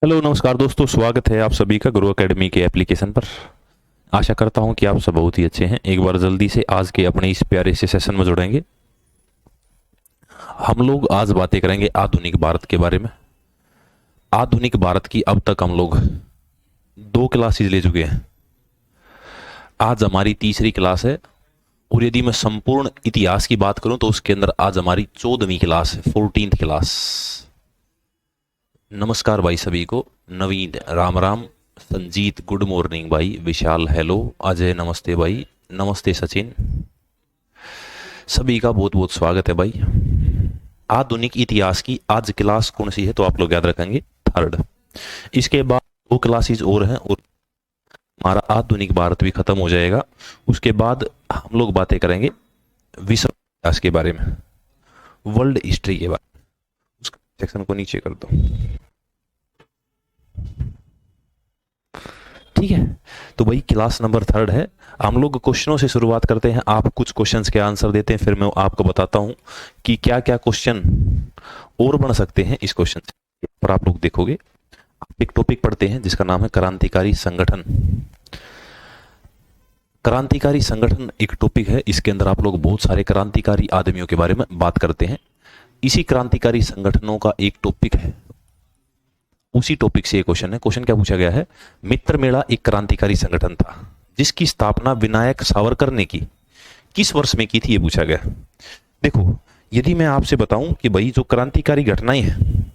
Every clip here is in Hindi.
हेलो नमस्कार दोस्तों, स्वागत है आप सभी का गुरु एकेडमी के एप्लीकेशन पर। आशा करता हूं कि आप सब बहुत ही अच्छे हैं। एक बार जल्दी से आज के अपने इस प्यारे से सेशन में जुड़ेंगे। हम लोग आज बातें करेंगे आधुनिक भारत के बारे में। आधुनिक भारत की अब तक हम लोग 2 क्लासेज ले चुके हैं। आज हमारी तीसरी क्लास है और यदि मैं संपूर्ण इतिहास की बात करूं तो उसके अंदर आज हमारी 14वीं क्लास है, 14th क्लास। नमस्कार भाई सभी को। नवीन राम राम। संजीत गुड मॉर्निंग भाई। विशाल हेलो। अजय नमस्ते भाई। नमस्ते सचिन। सभी का बहुत बहुत स्वागत है भाई। आधुनिक इतिहास की आज क्लास कौन सी है तो आप लोग याद रखेंगे, 3rd। इसके बाद 2 क्लासेज और हैं और हमारा आधुनिक भारत भी खत्म हो जाएगा। उसके बाद हम लोग बातें करेंगे विश्व इतिहास के बारे में, वर्ल्ड हिस्ट्री के बारे में। उस सेक्शन को नीचे कर दो, ठीक है। तो भाई क्लास नंबर 3rd है। हम लोग क्वेश्चनों से शुरुआत करते हैं। आप कुछ क्वेश्चंस के आंसर देते हैं, फिर मैं आपको बताता हूं कि क्या क्या क्वेश्चन और बन सकते हैं इस क्वेश्चन से। पर आप लोग देखोगे, आप एक टॉपिक पढ़ते हैं जिसका नाम है क्रांतिकारी संगठन। क्रांतिकारी संगठन एक टॉपिक है, इसके अंदर आप लोग बहुत सारे क्रांतिकारी आदमियों के बारे में बात करते हैं। इसी क्रांतिकारी संगठनों का एक टॉपिक है, उसी टॉपिक से ये क्वेश्चन है। क्वेश्चन क्या पूछा गया है? मित्र मेला एक क्रांतिकारी संगठन था जिसकी स्थापना विनायक सावरकर ने की, किस वर्ष में की थी, ये पूछा गया। देखो, यदि मैं आपसे बताऊं कि भाई जो क्रांतिकारी घटनाएं हैं,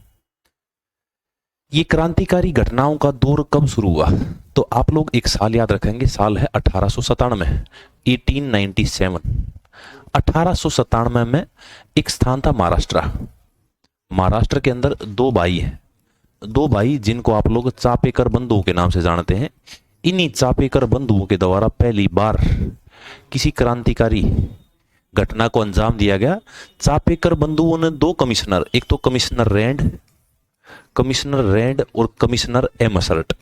ये क्रांतिकारी घटनाओं का दौर कब शुरू हुआ, तो आप लोग एक साल याद रखेंगे। साल है 1897, 1897। 1897 में एक स्थान था महाराष्ट्र। महाराष्ट्र के अंदर 2 भाई हैं, 2 भाई जिनको आप लोग चापेकर बंधुओं के नाम से जानते हैं। इन्हीं चापेकर बंधुओं के द्वारा पहली बार किसी क्रांतिकारी घटना को अंजाम दिया गया। चापेकर बंधुओं ने 2 कमिश्नर, एक तो कमिश्नर रैंड और कमिश्नर एमसर्ट,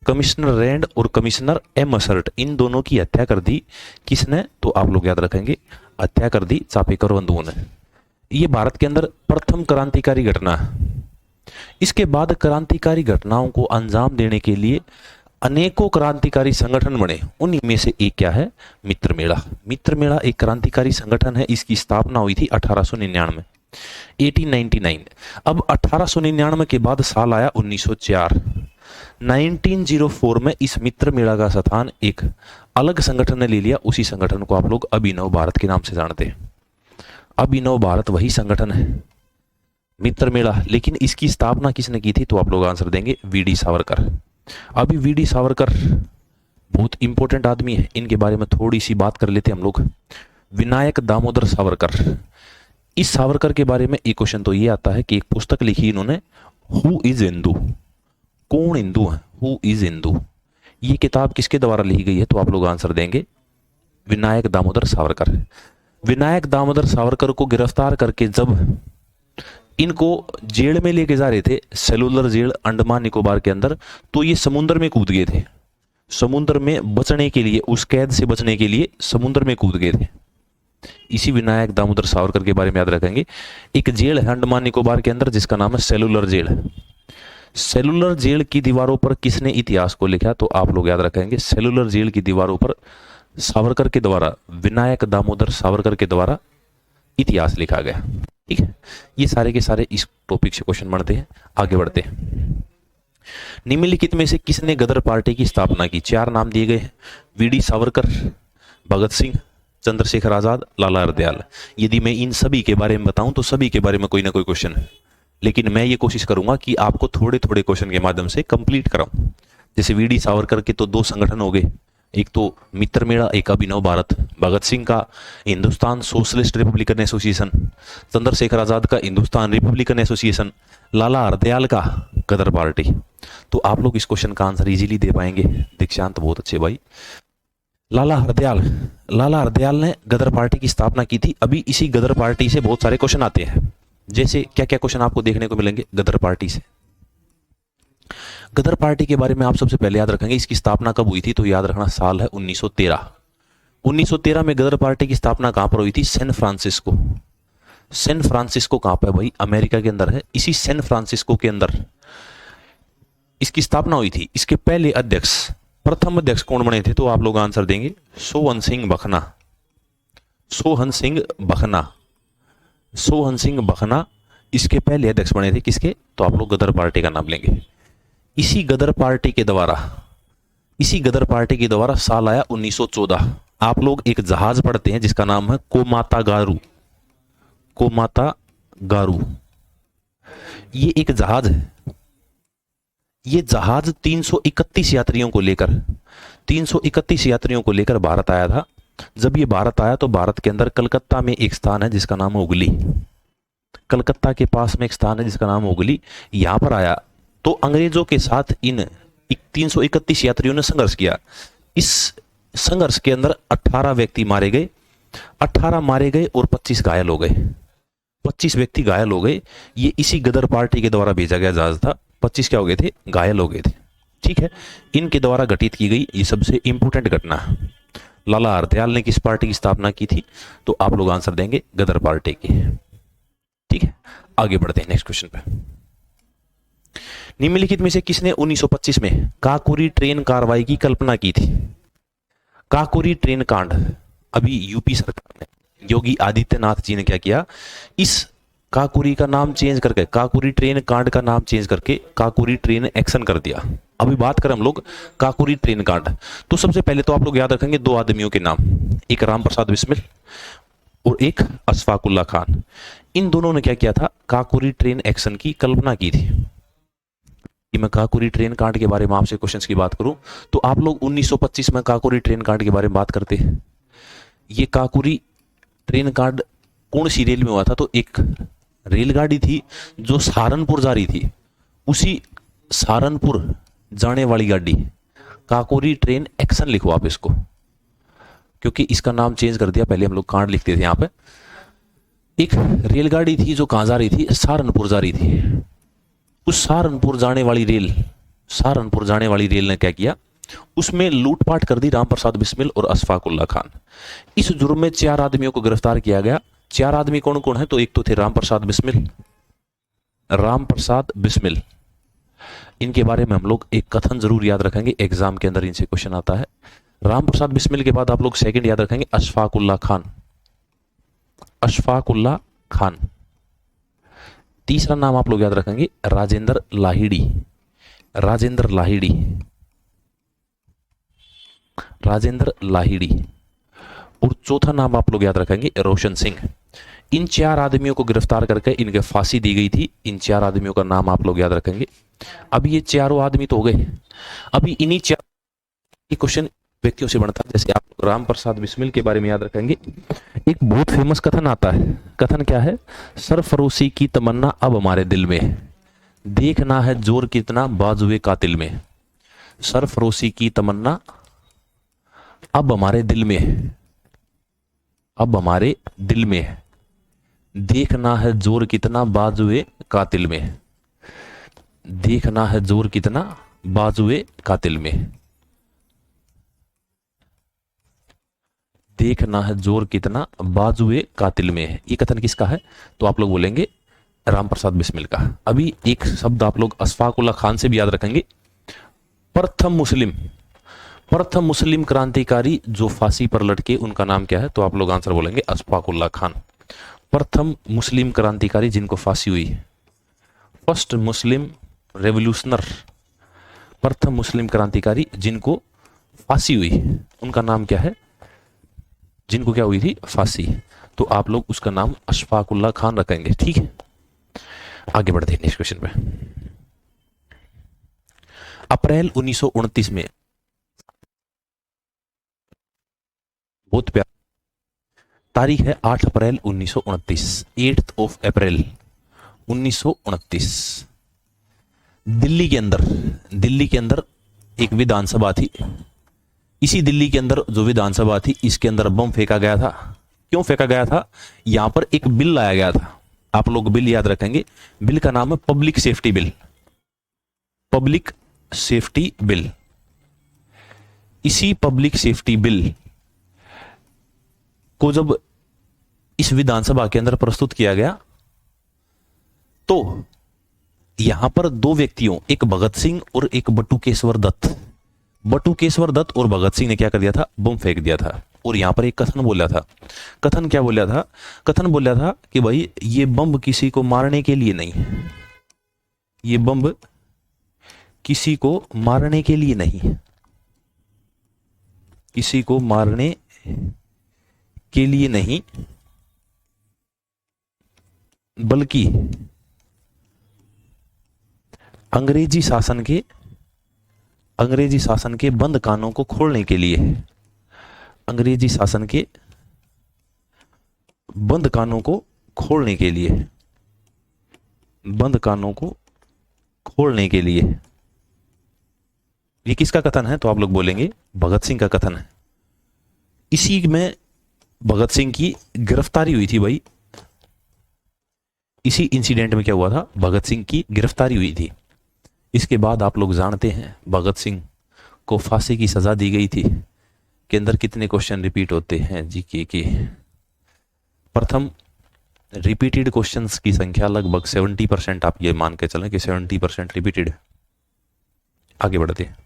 कमिश्नर रैंड और कमिश्नर एमसर्ट, इन दोनों की हत्या कर दी। किसने? तो आप लोग याद रखेंगे, हत्या कर दी चापेकर बंधुओं ने। ये भारत के अंदर प्रथम क्रांतिकारी घटना है। इसके बाद क्रांतिकारी घटनाओं को अंजाम देने के लिए अनेकों क्रांतिकारी संगठन बने। उन्हीं में से एक क्या है? मित्र मेला। मित्र मेला एक क्रांतिकारी संगठन है। इसकी स्थापना हुई थी 1899, 1899। अब 1899 के बाद साल आया 1904। 1904 में इस मित्र मेला का स्थान एक अलग संगठन ने ले लिया। उसी संगठन को आप लोग अभिनव भारत के नाम से जानते हैं। अभिनव भारत वही संगठन है, मित्र मेला। लेकिन इसकी स्थापना किसने की थी, तो आप लोग आंसर देंगे वीडी सावरकर। अभी वीडी सावरकर बहुत इंपॉर्टेंट आदमी है, इनके बारे में थोड़ी सी बात कर लेते हैं हम लोग। विनायक दामोदर सावरकर। इस सावरकर के बारे में एक क्वेश्चन तो ये आता है कि एक पुस्तक लिखी इन्होंने, हु इज हिंदू, कौन हिंदू है, हु इज हिंदू। ये किताब किसके द्वारा लिखी गई है, तो आप लोग आंसर देंगे विनायक दामोदर सावरकर। विनायक दामोदर सावरकर को गिरफ्तार करके जब इनको जेल में लेके जा रहे थे, सेलुलर जेल अंडमान निकोबार के अंदर, तो ये समुद्र में कूद गए थे। समुद्र में बचने के लिए, उस कैद से बचने के लिए समुद्र में कूद गए थे। इसी विनायक दामोदर सावरकर के बारे में याद रखेंगे। एक जेल है अंडमान निकोबार के अंदर जिसका नाम है सेलुलर जेल। सेलुलर जेल की दीवारों पर किसने इतिहास को लिखा, तो आप लोग याद रखेंगे सेलुलर जेल की दीवारों पर सावरकर के द्वारा, विनायक दामोदर सावरकर के द्वारा इतिहास लिखा गया। ठीक है, ये सारे के सारे इस टॉपिक से क्वेश्चन बनते हैं। आगे बढ़ते हैं। निम्नलिखित में से किसने गदर पार्टी की स्थापना की? 4 नाम दिए गए हैं, वीडी सावरकर, भगत सिंह, चंद्रशेखर आजाद, लाला हरदयाल। यदि मैं इन सभी के बारे में बताऊं तो सभी के बारे में कोई ना कोई क्वेश्चन है, लेकिन मैं ये कोशिश करूंगा कि आपको थोड़े थोड़े क्वेश्चन के माध्यम से कंप्लीट कराऊं। जैसे वीडी सावरकर के तो 2 संगठन हो गए, एक तो मित्र मेला, एक अभिनव भारत। भगत सिंह का Hindustan socialist republican association, Chandrashekhar Azad का हिंदुस्तान रिपब्लिकन एसोसिएशन, लाला हरदयाल का गदर पार्टी। तो आप लोग इस क्वेश्चन का आंसर इजीली दे पाएंगे। दीक्षांत बहुत अच्छे भाई। लाला हरदयाल ने गदर पार्टी की स्थापना की थी। अभी इसी गदर पार्टी से बहुत सारे क्वेश्चन आते हैं। जैसे क्या क्या क्वेश्चन आपको देखने को मिलेंगे गदर पार्टी से। गदर पार्टी के बारे में आप सबसे पहले याद रखेंगे इसकी स्थापना कब हुई थी, तो याद रखना साल है 1913। 1913 में गदर पार्टी की स्थापना कहां पर हुई थी? San Francisco. सैन फ्रांसिस्को कहां पर है भाई? अमेरिका के अंदर है। इसी सैन फ्रांसिस्को के अंदर इसकी स्थापना हुई थी, इसके पहले अध्यक्ष, प्रथम अध्यक्ष कौन बने थे? तो आप लोग आंसर देंगे सोहन सिंह बखना। सोहन सिंह बखना, सोहन सिंह बखना इसके पहले अध्यक्ष बने थे। किसके? तो आप लोग गदर पार्टी का नाम लेंगे। इसी गदर पार्टी के द्वारा साल आया 1914। आप लोग एक जहाज पढ़ते हैं जिसका नाम है कोमाता गारू। कोमाता गारू ये एक जहाज है। ये जहाज 331 यात्रियों को लेकर भारत आया था। जब ये भारत आया तो भारत के अंदर कलकत्ता में एक स्थान है जिसका नाम है उगली। कलकत्ता के पास में एक स्थान है जिसका नाम है उगली। यहां पर आया तो अंग्रेजों के साथ इन 331 यात्रियों ने संघर्ष किया। इस संघर्ष के अंदर 18 व्यक्ति मारे गए, 18 मारे गए और 25 घायल हो गए। 25 व्यक्ति घायल हो गए। ये इसी गदर पार्टी के द्वारा भेजा गया जहाज था। 25 क्या हो गए थे? घायल हो गए थे। ठीक है, इनके द्वारा घटित की गई ये सबसे इंपोर्टेंट घटना। लाला हरदयाल ने किस पार्टी की स्थापना की थी? तो आप लोग आंसर देंगे गदर पार्टी की। ठीक है, आगे बढ़ते हैं नेक्स्ट क्वेश्चन पे। निम्नलिखित में से किसने 1925 में काकोरी ट्रेन कार्रवाई की कल्पना की थी? काकोरी ट्रेन कांड अभी यूपी सरकार ने, योगी आदित्यनाथ जी ने क्या किया? इस काकोरी का नाम चेंज करके, काकोरी ट्रेन कांड का नाम चेंज करके काकोरी ट्रेन एक्शन कर दिया। अभी बात करें हम लोग काकोरी ट्रेन कांड, तो सबसे पहले तो आप लोग याद रखेंगे दो आदमियों के नाम, एक राम प्रसाद बिस्मिल और एक अशफाकुल्ला खान। इन दोनों ने क्या किया था? काकोरी ट्रेन एक्शन की कल्पना की थी। कि मैं काकोरी ट्रेन कांड के बारे में आपसे क्वेश्चंस की बात करूं तो आप लोग 1925 में काकोरी ट्रेन कांड के बारे में बात करते हैं। ये काकोरी ट्रेन कांड कौन सी रेल में हुआ था? तो एक रेलगाड़ी थी जो सहारनपुर जा रही थी, उसी सहारनपुर जाने वाली गाड़ी। काकोरी ट्रेन एक्शन लिखो आप इसको, क्योंकि इसका नाम चेंज कर दिया। पहले हम लोग कांड लिखते थे। यहां पे एक रेलगाड़ी थी जो कहां जा रही थी? सहारनपुर जा रही थी। उस सहारनपुर जाने वाली रेल ने क्या किया? उसमें लूटपाट कर दी राम प्रसाद बिस्मिल और अशफाकुल्ला खान। इस जुर्म में 4 आदमियों को गिरफ्तार किया गया। 4 आदमी कौन कौन है? तो एक तो थे राम प्रसाद बिस्मिल। इनके बारे में हम लोग एक कथन जरूर याद रखेंगे, एग्जाम के अंदर इनसे क्वेश्चन आता है। राम प्रसाद बिस्मिल के बाद आप लोग सेकंड याद रखेंगे अशफाकुल्ला खान। तीसरा नाम आप लोग याद रखेंगे राजेंद्र लाहिड़ी। और चौथा नाम आप लोग याद रखेंगे रोशन सिंह। इन 4 आदमियों को गिरफ्तार करके इनके फांसी दी गई थी। इन 4 आदमियों का नाम आप लोग याद रखेंगे। अभी ये चारों आदमी तो हो गए। अभी इन्हीं 4 क्वेश्चन व्यक्तियों से बनता है। जैसे आप राम प्रसाद बिस्मिल के बारे में याद रखेंगे, एक बहुत फेमस कथन आता है। कथन क्या है? सरफरोशी की तमन्ना अब हमारे दिल में, देखना है जोर कितना बाजुए कातिल में। सरफरोशी की तमन्ना अब हमारे दिल में, देखना है जोर कितना बाजुए कातिल में। देखना है जोर कितना बाजुए कातिल में। देखना है जोर कितना बाजुए कातिल में। ये कथन किसका है? तो आप लोग बोलेंगे राम प्रसाद बिस्मिल का। अभी एक शब्द आप लोग अशफाकुल्ला खान से भी याद रखेंगे। प्रथम मुस्लिम क्रांतिकारी जो फांसी पर लटके, उनका नाम क्या है? तो आप लोग आंसर बोलेंगे अशफाकुल्ला खान। प्रथम मुस्लिम क्रांतिकारी जिनको फांसी हुई, फर्स्ट मुस्लिम रेवोल्यूशनर, प्रथम मुस्लिम क्रांतिकारी जिनको फांसी हुई, उनका नाम क्या है? जिनको क्या हुई थी? फांसी। तो आप लोग उसका नाम अशफाकुल्ला खान रखेंगे। ठीक है, आगे बढ़ते हैं नेक्स्ट क्वेश्चन पे। अप्रैल 1929 में, बहुत प्यार तारीख है 8 अप्रैल 1929, 8th of April 1929। दिल्ली के अंदर एक विधानसभा थी। इसी दिल्ली के अंदर जो विधानसभा थी, इसके अंदर बम फेंका गया था। क्यों फेंका गया था? यहां पर एक बिल लाया गया था। आप लोग बिल याद रखेंगे। बिल का नाम है पब्लिक सेफ्टी बिल। इसी पब्लिक सेफ्टी बिल को जब इस विधानसभा के अंदर प्रस्तुत किया गया तो यहां पर दो व्यक्तियों, एक भगत सिंह और एक बटुकेश्वर दत्त, बटुकेश्वर दत्त और भगत सिंह ने क्या कर दिया था, बम फेंक दिया था। और यहां पर एक कथन बोला था, कथन क्या बोला था, कथन बोला था कि भाई ये बम किसी को मारने के लिए नहीं, ये बम किसी को मारने के लिए नहीं, किसी को मारने के लिए नहीं, बल्कि अंग्रेजी शासन के बंद कानों को खोलने के लिए, अंग्रेजी शासन के बंद कानों को खोलने के लिए, बंद कानों को खोलने के लिए। ये किसका कथन है, तो आप लोग बोलेंगे भगत सिंह का कथन है। इसी में भगत सिंह की गिरफ्तारी हुई थी भाई, इसी इंसिडेंट में क्या हुआ था, भगत सिंह की गिरफ्तारी हुई थी। इसके बाद आप लोग जानते हैं भगत सिंह को फांसी की सजा दी गई थी। के अंदर कितने क्वेश्चन रिपीट होते हैं जीके के, प्रथम रिपीटेड क्वेश्चंस की संख्या लगभग 70%, आप ये मान के चलें कि 70% रिपीटेड। आगे बढ़ते हैं।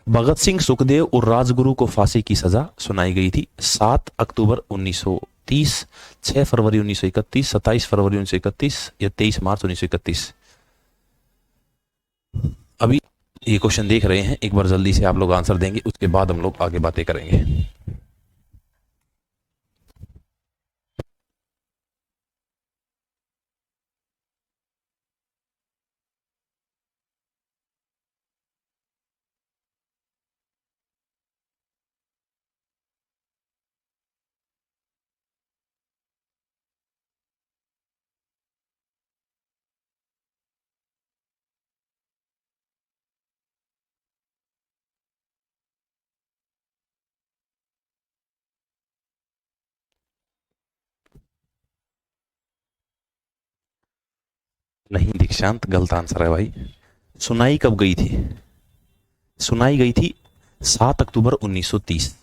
भगत सिंह, सुखदेव और राजगुरु को फांसी की सजा सुनाई गई थी 7 अक्टूबर 1930, 6 फरवरी 1931, 27 फरवरी 1931 या 23 मार्च 1931। अभी ये क्वेश्चन देख रहे हैं, एक बार जल्दी से आप लोग आंसर देंगे, उसके बाद हम लोग आगे बातें करेंगे। नहीं दीक्षांत, गलत आंसर है भाई। सुनाई कब गई थी, सुनाई गई थी 7 अक्टूबर 1930।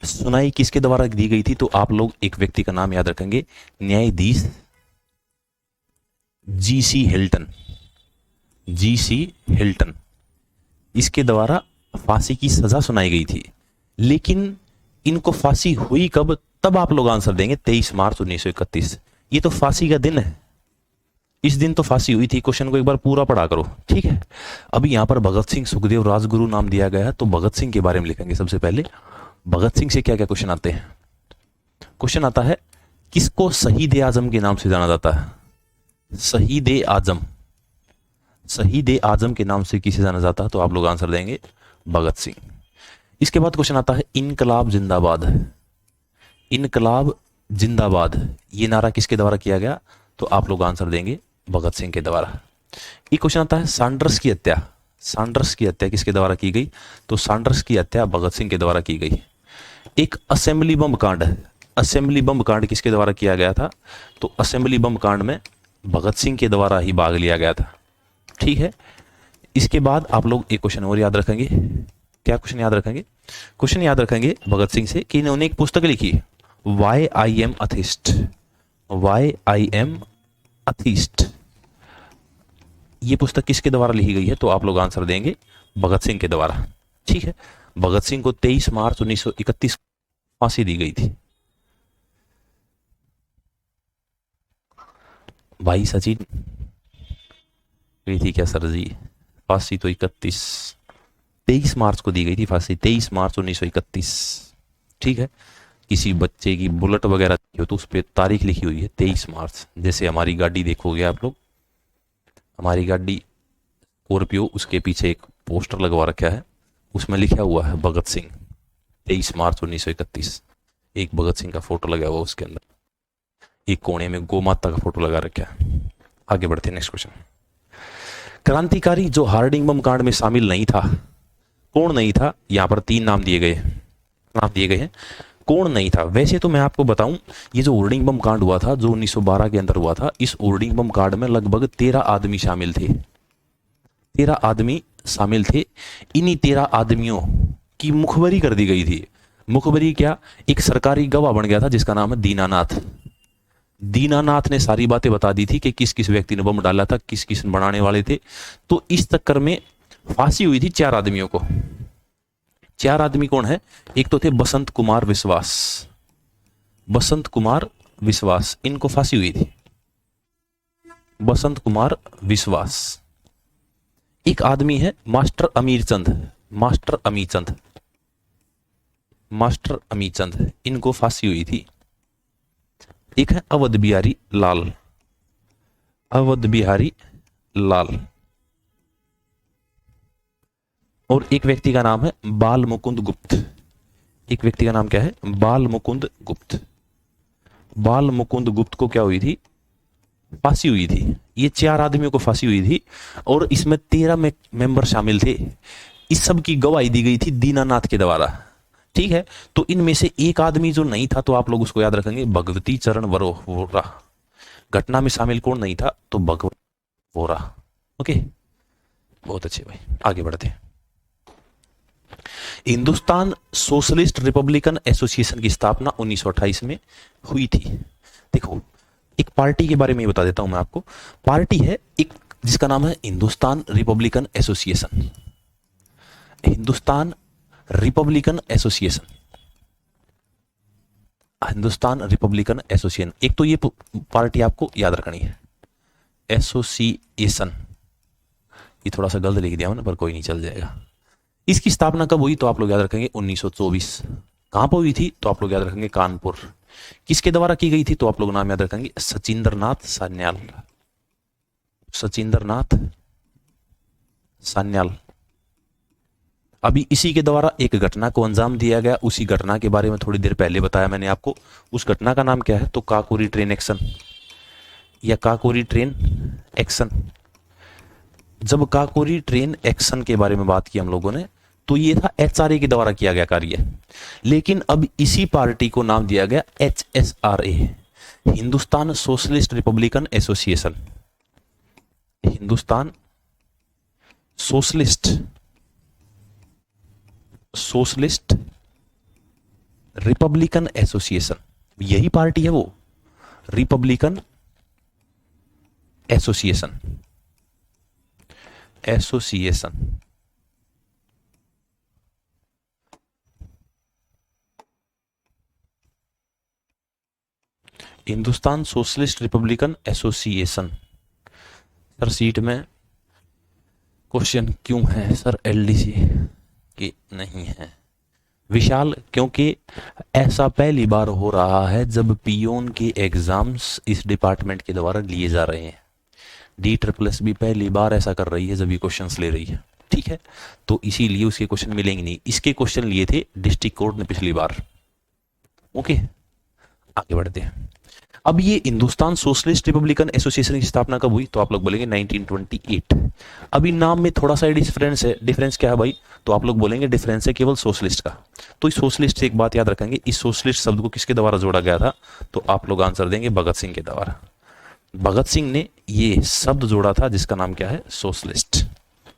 सुनाई किसके द्वारा दी गई थी, तो आप लोग एक व्यक्ति का नाम याद रखेंगे, न्यायाधीश जीसी हिल्टन, जीसी हिल्टन, इसके द्वारा फांसी की सजा सुनाई गई थी। लेकिन इनको फांसी हुई कब, तब आप लोग आंसर देंगे 23 मार्च 1931। ये तो फांसी का दिन है, इस दिन तो फांसी हुई थी। क्वेश्चन को एक बार पूरा पढ़ा करो, ठीक है। अभी यहां पर भगत सिंह, सुखदेव, राजगुरु नाम दिया गया है, तो भगत सिंह के बारे में लिखेंगे सबसे पहले। भगत सिंह से क्या क्या क्वेश्चन आते हैं, क्वेश्चन आता है किसको शहीद ए आजम के नाम से जाना जाता है, शहीद ए आजम, शहीद ए आजम के नाम से किसे जाना जाता है, तो आप लोग आंसर देंगे भगत सिंह। इसके बाद क्वेश्चन आता है इनकलाब जिंदाबाद, इनकलाब जिंदाबाद, ये नारा किसके द्वारा किया गया, तो आप लोग आंसर देंगे भगत सिंह के द्वारा। एक क्वेश्चन आता है सैंडर्स की हत्या, सैंडर्स की हत्या किसके द्वारा की गई, तो सैंडर्स की हत्या भगत सिंह के द्वारा की गई। एक असेंबली बम कांड है, असेंबली बम कांड किसके द्वारा किया गया था, तो असेंबली बम कांड में भगत सिंह के द्वारा ही भाग लिया गया था, ठीक है। इसके बाद आप लोग एक क्वेश्चन और याद रखेंगे, क्या क्वेश्चन याद रखेंगे, क्वेश्चन याद रखेंगे भगत सिंह से कि इन्होंने एक पुस्तक लिखी, why I am atheist, why I am atheist. ये पुस्तक किसके द्वारा लिखी गई है, तो आप लोग आंसर देंगे भगत सिंह के द्वारा, ठीक है। भगत सिंह को 23 मार्च 1931 फांसी दी गई थी। भाई सचिन गई थी क्या सर जी, फांसी तो 23 मार्च को दी गई थी फांसी, 23 मार्च 1931, ठीक है। किसी बच्चे की बुलेट वगैरह हो तो उस पर तारीख लिखी हुई है 23 मार्च। जैसे हमारी गाड़ी देखोगे आप लोग, हमारी गाड़ी स्कॉर्पियो, उसके पीछे एक पोस्टर लगवा रखा है, उसमें लिखा हुआ है भगत सिंह 23 मार्च 1931। एक भगत सिंह का फोटो लगा हुआ उसके अंदर, एक कोने में गौ माता का फोटो लगा रखा है। आगे बढ़ते हैं, नेक्स्ट क्वेश्चन। क्रांतिकारी जो हार्डिंग बम कांड में शामिल नहीं था, कौन नहीं था, यहां पर 3 नाम दिए गए, नाम दिए गए हैं, कौन नहीं था। वैसे तो मैं आपको बताऊं, ये जो होर्डिंग बम कांड हुआ था, जो 1912 के अंदर हुआ था, इस होर्डिंग बम कांड में लगभग 13 आदमी शामिल थे, 13 आदमी शामिल थे। इन्हीं 13 आदमियों की मुखबरी कर दी गई थी। मुखबरी क्या, एक सरकारी गवाह बन गया था जिसका नाम है दीनानाथ, दीनानाथ ने सारी बातें बता दी थी कि किस किस व्यक्ति ने बम डाला था, किस किस बनाने वाले थे। तो इस चक्कर में फांसी हुई थी 4 आदमियों को। 4 आदमी कौन है? एक तो थे बसंत कुमार विश्वास, बसंत कुमार विश्वास, इनको फांसी हुई थी, बसंत कुमार विश्वास। एक आदमी है मास्टर अमीर चंद, मास्टर अमीर चंद, मास्टर अमीर चंद, इनको फांसी हुई थी। एक है अवध बिहारी लाल, अवध बिहारी लाल। और एक व्यक्ति का नाम है बाल मुकुंद गुप्त, एक व्यक्ति का नाम क्या है? बाल मुकुंद गुप्त। बाल मुकुंद गुप्त को क्या हुई थी? फांसी हुई थी। ये 4 आदमियों को फांसी हुई थी और इसमें 13 मेंबर शामिल थे। इस सब की गवाही दी गई थी दीनानाथ के द्वारा। ठीक है, तो इनमें से एक आदमी जो नहीं था, तो आप लोग उसको याद रखेंगे, भगवती चरण वोरा। घटना में शामिल कौन नहीं था? तो भगवती वोरा। ओके, बहुत अच्छे भाई, आगे बढ़ते हैं। हिंदुस्तान सोशलिस्ट रिपब्लिकन एसोसिएशन की स्थापना 1928 में हुई थी। देखो, एक पार्टी के बारे में बता देता हूं मैं आपको। पार्टी है एक जिसका नाम है Hindustan republican association, Hindustan republican association, Hindustan republican association. एक तो ये पार्टी आपको याद रखनी है, एसोसिएशन। ये थोड़ा सा गलत लिख दिया मैंने, पर कोई नहीं, चल जाएगा। इसकी स्थापना कब हुई? तो आप लोग याद रखेंगे 1924। कहां पर हुई थी? तो आप लोग याद रखेंगे कानपुर। किसके द्वारा की गई थी? तो आप लोग नाम याद रखेंगे सचिंद्रनाथ सान्याल, सचिंद्रनाथ सान्याल। अभी इसी के द्वारा एक घटना को अंजाम दिया गया। उसी घटना के बारे में थोड़ी देर पहले बताया मैंने आपको। उस घटना का नाम क्या है? तो काकोरी ट्रेन एक्शन या काकोरी ट्रेन एक्शन। जब काकोरी ट्रेन एक्शन के बारे में बात की हम लोगों ने, तो ये था एचआरए के द्वारा किया गया कार्य। लेकिन अब इसी पार्टी को नाम दिया गया HSRA, Hindustan socialist republican association, Hindustan socialist republican association. यही पार्टी है वो, Republican association, association. Hindustan socialist republican association. Sir seat में क्वेश्चन क्यों है सर एलडीसी की नहीं है? विशाल, क्योंकि ऐसा पहली बार हो रहा है जब पियोन के एग्जाम्स इस डिपार्टमेंट के द्वारा लिए जा रहे हैं। DSSS भी पहली बार ऐसा कर रही है जब ये क्वेश्चंस ले रही है। ठीक है, तो इसीलिए उसके क्वेश्चन मिलेंगे नहीं। इसके क्वेश्चन लिए थे डिस्ट्रिक्ट कोर्ट ने पिछली बार। ओके, आगे बढ़ते हैं। अब ये हिंदुस्तान सोशलिस्ट रिपब्लिकन एसोसिएशन की स्थापना कब हुई? तो आप लोग बोलेंगे 1928। अभी नाम में थोड़ा सा डिफरेंस है। डिफरेंस क्या है भाई? तो आप लोग बोलेंगे डिफरेंस है केवल सोशलिस्ट का। तो इस सोशलिस्ट से एक बात याद रखेंगे, इस सोशलिस्ट शब्द को किसके द्वारा जोड़ा गया था? तो आप लोग आंसर देंगे भगत सिंह के द्वारा। भगत सिंह ने ये शब्द जोड़ा था जिसका नाम क्या है? सोशलिस्ट।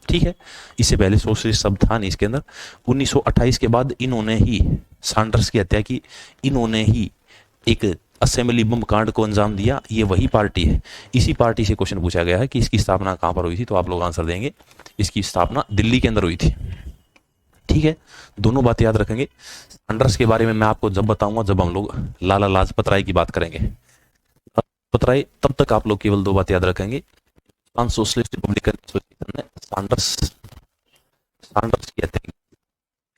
ठीक है, इससे पहले सोशलिस्ट शब्द था नहीं इसके अंदर। 1928 के बाद इन्होंने ही सैंडर्स की हत्या की, इन्होंने ही एक असेंबली बम कांड को अंजाम दिया। ये वही पार्टी है। इसी पार्टी से क्वेश्चन पूछा गया है कि इसकी स्थापना कहां पर हुई थी? तो आप लोग आंसर देंगे इसकी स्थापना दिल्ली के अंदर हुई थी। ठीक है, दोनों बातें याद रखेंगे। सैंडर्स के बारे में मैं आपको जब बताऊंगा जब हम लोग लाला लाजपत राय की बात करेंगे। लाजपत राय, तब तक आप लोग केवल 2 बातें याद रखेंगे। सोशलिस्ट रिपब्लिकन एसोसिएशन ने सैंडर्स की हत्या की।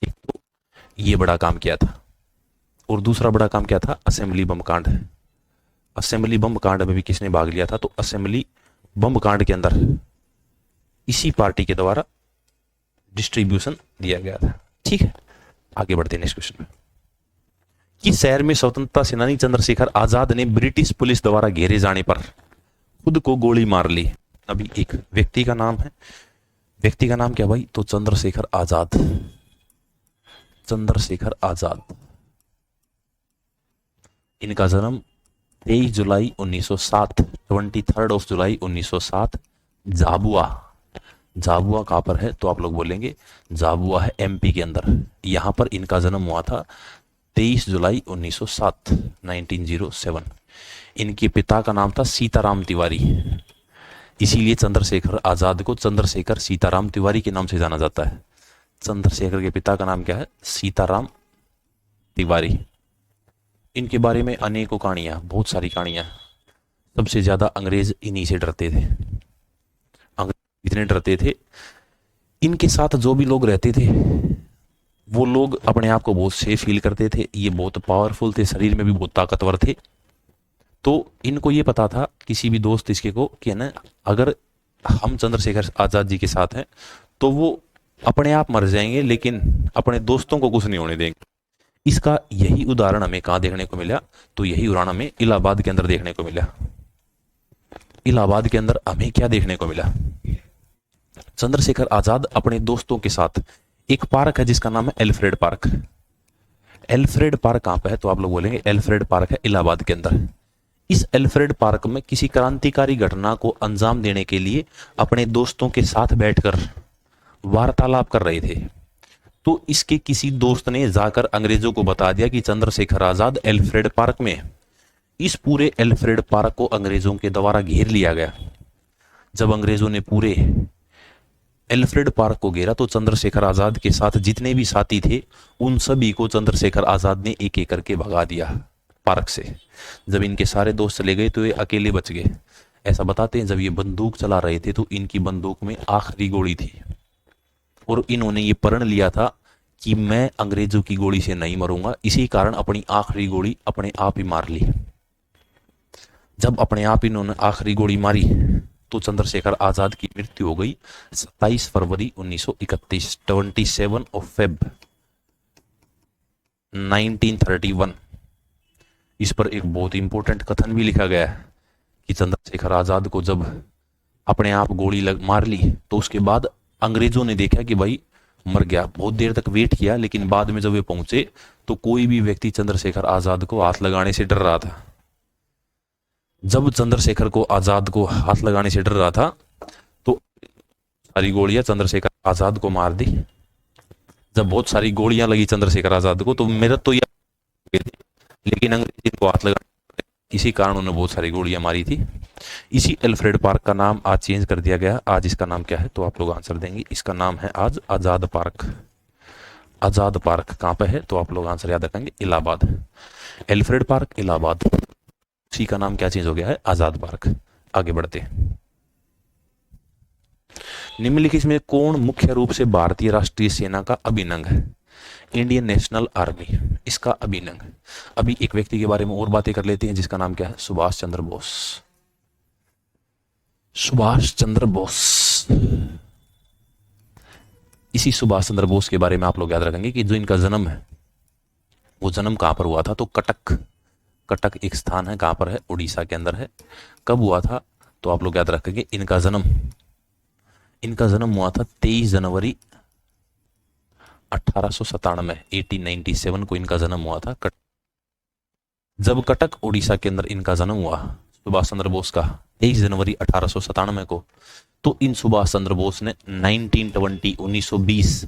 एक तो ये बड़ा काम किया था और दूसरा बड़ा काम क्या था? असेंबली बम कांड। असेंबली बम कांड में भी किसने भाग लिया था? तो असेंबली बम कांड के अंदर इसी पार्टी के द्वारा डिस्ट्रीब्यूशन दिया गया था। ठीक है, आगे बढ़ते हैं नेक्स्ट क्वेश्चन में। किस शहर में स्वतंत्रता सेनानी चंद्रशेखर आजाद ने ब्रिटिश पुलिस द्वारा घेरे जाने पर खुद को गोली मार ली? अभी एक व्यक्ति का नाम है, व्यक्ति का नाम क्या भाई? तो चंद्रशेखर आजाद, चंद्रशेखर आजाद। इनका जन्म 23 जुलाई 1907, 23 जुलाई 1907, झाबुआ। झाबुआ कहां पर है? तो आप लोग बोलेंगे झाबुआ है MP के अंदर। यहां पर इनका जन्म हुआ था 23 जुलाई 1907, 1907। इनके पिता का नाम था सीताराम तिवारी, इसीलिए चंद्रशेखर आजाद को चंद्रशेखर सीताराम तिवारी के नाम से जाना जाता है। चंद्रशेखर के पिता का नाम क्या है? सीताराम तिवारी। इनके बारे में अनेकों कहानियां, बहुत सारी कहानियां। सबसे ज्यादा अंग्रेज इन्हीं से डरते थे। अंग्रेज इतने डरते थे, इनके साथ जो भी लोग रहते थे वो लोग अपने आप को बहुत सेफ फील करते थे। ये बहुत पावरफुल थे, शरीर में भी बहुत ताकतवर थे। तो इनको ये पता था, किसी भी दोस्त इसके को, कि ना अगर हम चंद्रशेखर आजाद जी के साथ हैं तो वो अपने आप मर जाएंगे लेकिन अपने दोस्तों को कुछ नहीं होने देंगे। इसका यही उदाहरण हमें कहाँ देखने को मिला? तो यही उदाहरण हमें इलाहाबाद के अंदर देखने को मिला। इलाहाबाद के अंदर हमें क्या देखने को मिला? चंद्रशेखर आजाद अपने दोस्तों के साथ, एक पार्क है जिसका नाम है एल्फ्रेड पार्क। एल्फ्रेड पार्क कहां पे है? तो आप लोग बोलेंगे एल्फ्रेड पार्क है इलाहाबाद के अंदर। इस एल्फ्रेड पार्क में किसी क्रांतिकारी घटना को अंजाम देने के लिए अपने दोस्तों के साथ बैठकर वार्तालाप कर रहे थे। तो इसके किसी दोस्त ने जाकर अंग्रेजों को बता दिया कि चंद्रशेखर आजाद एल्फ्रेड पार्क में। इस पूरे एल्फ्रेड पार्क को अंग्रेजों के द्वारा घेर लिया गया। जब अंग्रेजों ने पूरे एल्फ्रेड पार्क को घेरा तो चंद्रशेखर आजाद के साथ जितने भी साथी थे उन सभी को चंद्रशेखर आजाद ने एक एक करके भगा दिया पार्क से। जब इनके सारे दोस्त चले गए तो ये अकेले बच गए। ऐसा बताते हैं जब ये बंदूक चला रहे थे तो इनकी बंदूक में आखिरी गोली थी और इन्होंने ये प्रण लिया था कि मैं अंग्रेजों की गोली से नहीं मरूंगा। इसी कारण अपनी आखिरी गोली अपने आप ही मार ली। जब अपने आप इन्होंने आखिरी गोली मारी तो चंद्रशेखर आजाद की मृत्यु हो गई 27 फरवरी 1931, 27 ऑफ फेब 1931। इस पर एक बहुत इंपॉर्टेंट कथन भी लिखा गया है कि चंद्रशेखर आजाद को जब अपने आप गोली मार ली तो उसके बाद अंग्रेजों ने देखा कि भाई मर गया। बहुत देर तक वेट किया लेकिन बाद में जब वे पहुंचे तो कोई भी व्यक्ति चंद्रशेखर आजाद को हाथ लगाने से डर रहा था। जब चंद्रशेखर को आजाद को हाथ लगाने से डर रहा था तो सारी गोलियां चंद्रशेखर आजाद को मार दी। जब बहुत सारी गोलियां लगी चंद्रशेखर आजाद को तो मेरा तो यह, लेकिन अंग्रेज को हाथ लगा, इसी कारण उन्होंने बहुत सारी गोलियां मारी थी। इसी एल्फ्रेड पार्क का नाम आज चेंज कर दिया गया। आज इसका नाम क्या है? तो आप लोग आंसर देंगे। इसका नाम है आज आजाद पार्क। आजाद पार्क कहां पे है? तो आप लोग आंसर याद रखेंगे इलाहाबाद। एल्फ्रेड पार्क इलाहाबाद, उसी का नाम क्या चेंज हो गया है? आजाद पार्क। आगे बढ़ते हैं। निम्नलिखित में कौन मुख्य रूप से भारतीय राष्ट्रीय सेना का अभिनंग है? इंडियन नेशनल आर्मी इसका अभिनंग। अभी एक व्यक्ति के बारे में और बातें कर लेते हैं जिसका नाम क्या है? सुभाष चंद्र बोस। सुभाष चंद्र बोस। इसी सुभाष चंद्र बोस के बारे में आप लोग याद रखेंगे कि जो इनका जन्म है वो जन्म कहां पर हुआ था? तो कटक। कटक एक स्थान है, कहां पर है? उड़ीसा के अंदर है। कब हुआ था? तो आप लोग याद रखेंगे इनका जन्म हुआ था 23 जनवरी 1897, 1897 को इनका जन्म हुआ था। जब कटक उड़ीसा के अंदर इनका जन्म हुआ सुभाष चंद्र बोस का 23 जनवरी 1897 को, तो इन सुभाष चंद्र बोस ने 1920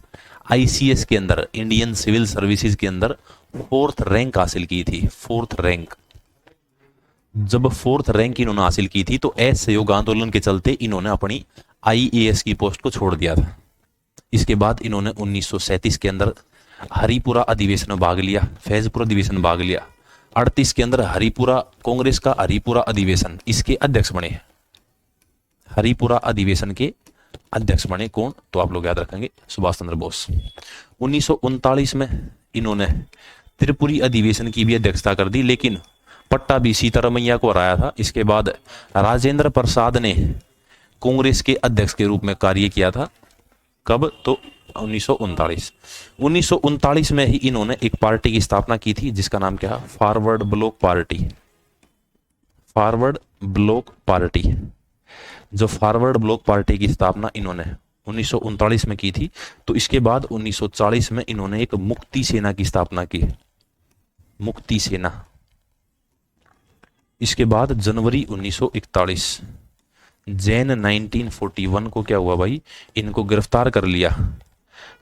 आईसीएस के अंदर, इंडियन सिविल सर्विसेज के अंदर 4th रैंक हासिल की थी। 4th rank. जब 4th रैंक इन्होंने हासिल की थी तो असहयोग आंदोलन के चलते इन्होंने अपनी आईएएस की पोस्ट को छोड़ दिया था। इसके बाद इन्होंने 1937 के अंदर हरिपुरा अधिवेशन में भाग लिया, फैजपुर अधिवेशन में भाग लिया। 38 के अंदर हरिपुरा, कांग्रेस का हरिपुरा अधिवेशन, इसके अध्यक्ष बने। हरिपुरा अधिवेशन के अध्यक्ष बने कौन? तो आप लोग याद रखेंगे सुभाष चंद्र बोस। 1939 में इन्होंने त्रिपुरी अधिवेशन की भी अध्यक्षता कर दी, लेकिन पट्टाभी सीतारमैया को हराया था। इसके बाद राजेंद्र प्रसाद ने कांग्रेस के अध्यक्ष के रूप में कार्य किया था। कब? तो 1939 में ही इन्होंने एक पार्टी की स्थापना की थी जिसका नाम क्या है? Forward block party. Forward block party. जो फॉरवर्ड ब्लॉक पार्टी की स्थापना इन्होंने 1939 में की थी, तो इसके बाद 1940 में इन्होंने एक मुक्ति सेना की स्थापना की। मुक्ति सेना। इसके बाद जनवरी 1941 जैन 1941 को क्या हुआ भाई? इनको गिरफ्तार कर लिया।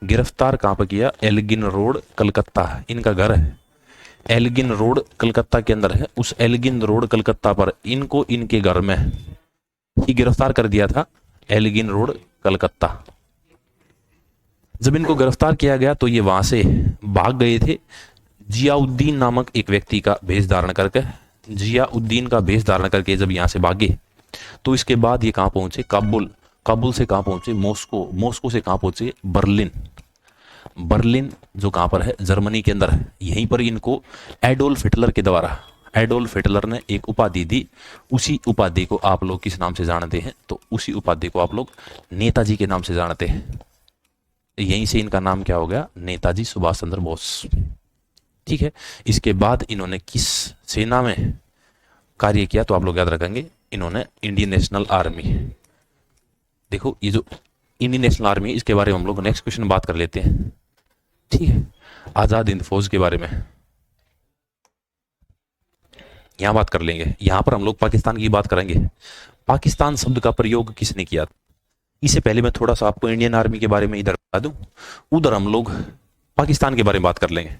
गिरफ्तार कहां पर किया? एल्गिन रोड, कलकत्ता इनका घर है। एल्गिन रोड कलकत्ता के अंदर है, उस एल्गिन रोड कलकत्ता पर इनको इनके घर में ही गिरफ्तार कर दिया था। Elgin Road Calcutta. जब इनको गिरफ्तार किया गया तो ये वहां से भाग गए थे, जियाउद्दीन नामक एक व्यक्ति का भेष धारण करके। जियाउद्दीन का भेष धारण करके जब यहां से भागे तो इसके बाद ये कहां पहुंचे? काबुल। काबुल से कहां पहुंचे? मॉस्को। मॉस्को से कहां पहुंचे? बर्लिन। बर्लिन जो कहां पर है? जर्मनी के अंदर है। यहीं पर इनको एडोल्फ हिटलर के द्वारा, एडोल्फ हिटलर ने एक उपाधि दी। उसी उपाधि को आप लोग किस नाम से जानते हैं? तो उसी उपाधि को आप लोग नेताजी के नाम से जानते हैं। यहीं से इनका नाम क्या हो गया? नेताजी सुभाष चंद्र बोस। ठीक है। इसके बाद इन्होंने किस सेना में कार्य किया? तो आप लोग याद रखेंगे, इन्होंने इंडियन नेशनल आर्मी। देखो ये जो इंडियन नेशनल आर्मी, इसके बारे में हम लोग नेक्स्ट क्वेश्चन बात कर लेते हैं। ठीक है। आजाद हिंद फौज के बारे में यहां बात कर लेंगे। यहां पर हम लोग पाकिस्तान की बात करेंगे। पाकिस्तान शब्द का प्रयोग किसने किया? इससे पहले मैं थोड़ा सा आपको इंडियन आर्मी के बारे में इधर बता दूं, उधर हम लोग पाकिस्तान के बारे में बात कर लेंगे।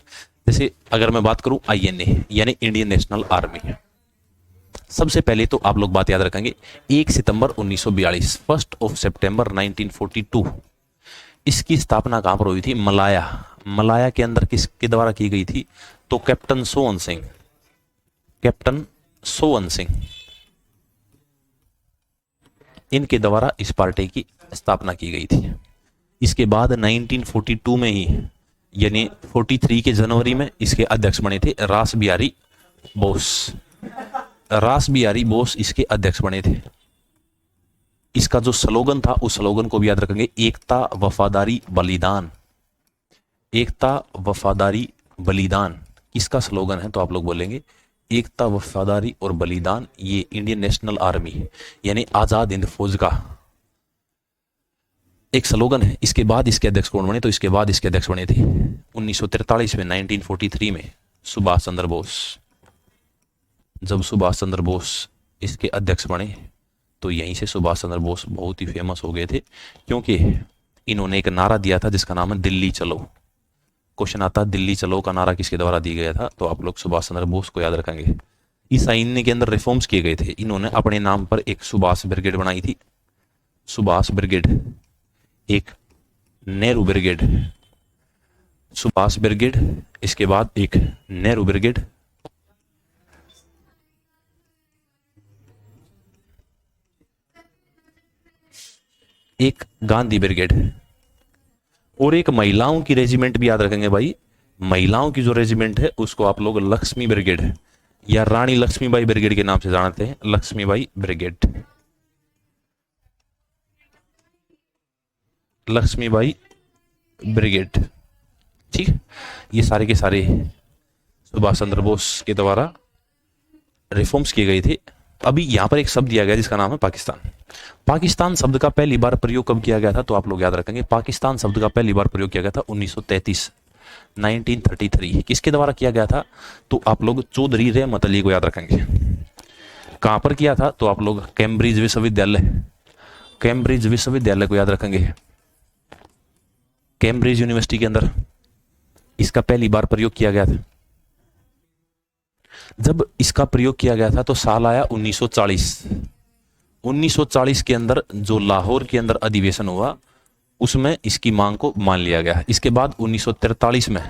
जैसे अगर मैं बात करूं आईएनए यानी इंडियन नेशनल आर्मी, सबसे पहले तो आप लोग बात याद रखेंगे 1 सितंबर 1942, 1 सितंबर 1942। इसकी स्थापना कहां पर हुई थी? मलाया। मलाया के अंदर किसके द्वारा की गई थी? तो कैप्टन सोवन सिंह। कैप्टन सोवन सिंह, इनके द्वारा इस पार्टी की स्थापना की गई थी। इसके बाद 1942 में ही यानी 43 के जनवरी में इसके अध्यक्ष बने थे रास बिहारी बोस। रास बिहारी बोस इसके अध्यक्ष बने थे। इसका जो स्लोगन था उस स्लोगन को भी याद रखेंगे, एकता वफादारी बलिदान। एकता वफादारी बलिदान किसका स्लोगन है? तो आप लोग बोलेंगे एकता वफादारी और बलिदान, ये इंडियन नेशनल आर्मी यानी आजाद हिंद फौज का एक स्लोगन है। इसके बाद इसके अध्यक्ष कौन बने? तो इसके बाद इसके अध्यक्ष बने थे 1943 में, 1943 में सुभाष चंद्र बोस। जब सुभाष चंद्र बोस इसके अध्यक्ष बने तो यहीं से सुभाष चंद्र बोस बहुत ही फेमस हो गए थे, क्योंकि इन्होंने एक नारा दिया था जिसका नाम है दिल्ली चलो। क्वेश्चन आता है दिल्ली चलो का नारा किसके द्वारा दिया गया था? तो आप लोग सुभाष चंद्र बोस को याद रखेंगे। इस आईएनए के अंदर रिफॉर्म्स किए गए थे। इन्होंने अपने नाम पर एक सुभाष ब्रिगेड बनाई थी, सुभाष ब्रिगेड, एक नेहरू ब्रिगेड, सुभाष ब्रिगेड, इसके बाद एक नेहरू ब्रिगेड, एक गांधी ब्रिगेड और एक महिलाओं की रेजिमेंट भी याद रखेंगे भाई। महिलाओं की जो रेजिमेंट है उसको आप लोग लक्ष्मी ब्रिगेड या रानी लक्ष्मीबाई ब्रिगेड के नाम से जानते हैं, लक्ष्मीबाई ब्रिगेड, लक्ष्मीबाई ब्रिगेड। ठीक, ये सारे के सारे सुभाष चंद्र बोस के द्वारा रिफॉर्म्स किए गए थे। अभी यहां पर एक शब्द दिया गया जिसका नाम है पाकिस्तान। पाकिस्तान शब्द का पहली बार प्रयोग कब किया गया था? तो आप लोग याद रखेंगे पाकिस्तान शब्द का पहली बार प्रयोग किया गया था 1933, 1933। किसके द्वारा किया गया था? तो आप लोग चौधरी रहमत अली को याद रखेंगे। कहां पर किया था? तो आप लोग कैम्ब्रिज विश्वविद्यालय, कैम्ब्रिज विश्वविद्यालय को याद रखेंगे। कैम्ब्रिज यूनिवर्सिटी के अंदर इसका पहली बार प्रयोग किया गया था। जब इसका प्रयोग किया गया था तो साल आया 1940। 1940 के अंदर जो लाहौर के अंदर अधिवेशन हुआ उसमें इसकी मांग को मान लिया गया। इसके बाद 1943 में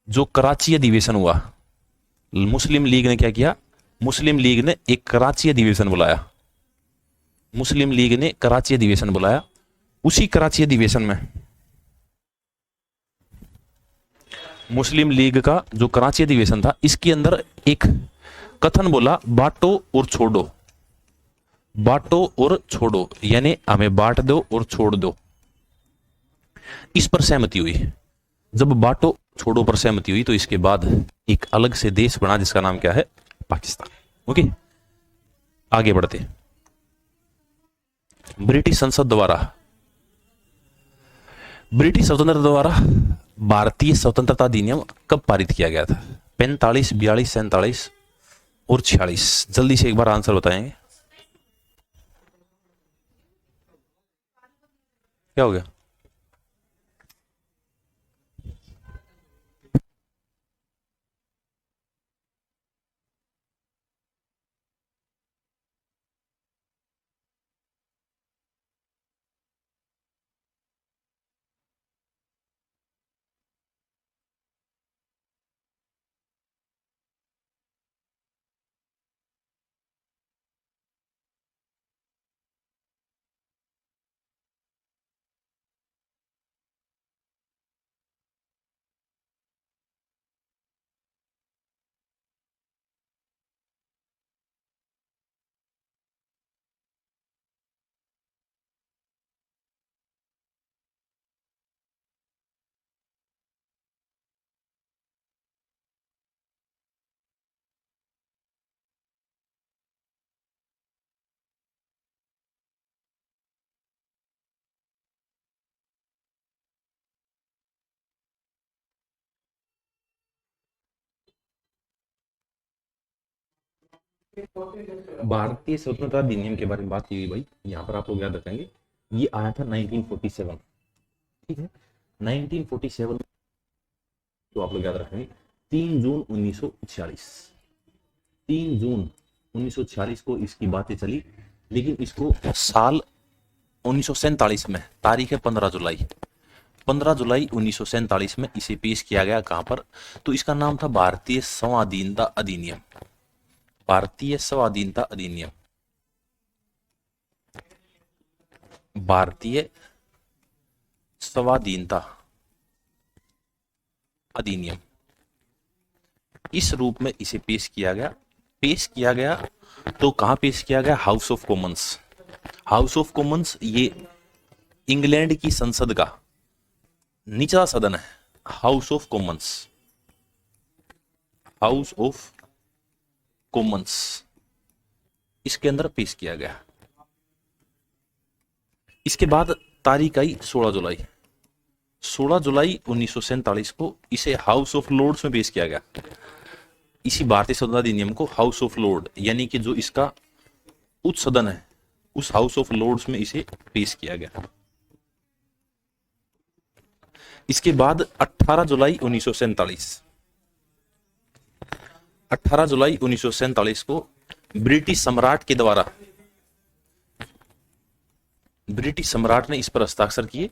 जो कराची अधिवेशन हुआ, मुस्लिम लीग ने क्या किया? मुस्लिम लीग ने एक कराची अधिवेशन बुलाया, मुस्लिम लीग ने कराची अधिवेशन बुलाया। उसी कराची अधिवेशन में मुस्लिम लीग का जो कराची अधिवेशन था इसके अंदर एक कथन बोला, बांटो और छोड़ो, बांटो और छोड़ो, यानी हमें बांट दो और छोड़ दो। इस पर सहमति हुई। जब बांटो छोड़ो पर सहमति हुई तो इसके बाद एक अलग से देश बना जिसका नाम क्या है? पाकिस्तान। ओके, आगे बढ़ते। ब्रिटिश संसद द्वारा, ब्रिटिश स्वतंत्रता द्वारा भारतीय स्वतंत्रता अधिनियम कब पारित किया गया था? 45, 42, 47 और 46। जल्दी से एक बार आंसर बताएंगे। क्या हो गया? भारतीय स्वतंत्रता अधिनियम के बारे में बात की हुई भाई, यहाँ पर आप लोग याद रखेंगे ये आया था 1947। ठीक है, 1947 तो आप लोग याद रखेंगे 3 जून 1946, 3 जून 1946 को इसकी बातें चली, लेकिन इसको साल 1947 में तारीख है 15 जुलाई, 15 जुलाई 1947 में इसे पेश किया गया। कहां पर? तो इसका नाम था भारतीय संविधानता अधिनियम, भारतीय संविधानता अधिनियम, भारतीय संविधानता अधिनियम, इस रूप में इसे पेश किया गया। पेश किया गया तो कहां पेश किया गया? House of Commons. House of Commons ये इंग्लैंड की संसद का निचला सदन है, house of Commons, house of Commons, इसके अंदर पेश किया गया। इसके बाद तारीख आई 16 जुलाई, 16 जुलाई 1947 को इसे हाउस ऑफ लॉर्ड्स में पेश किया गया। इसी भारतीय संविधान अधिनियम को हाउस ऑफ लॉर्ड यानी कि जो इसका उच्च सदन है उस हाउस ऑफ लॉर्ड्स में इसे पेश किया गया। इसके बाद 18 जुलाई 1947, 18 जुलाई 1947 को ब्रिटिश सम्राट के द्वारा, ब्रिटिश सम्राट ने इस पर हस्ताक्षर किए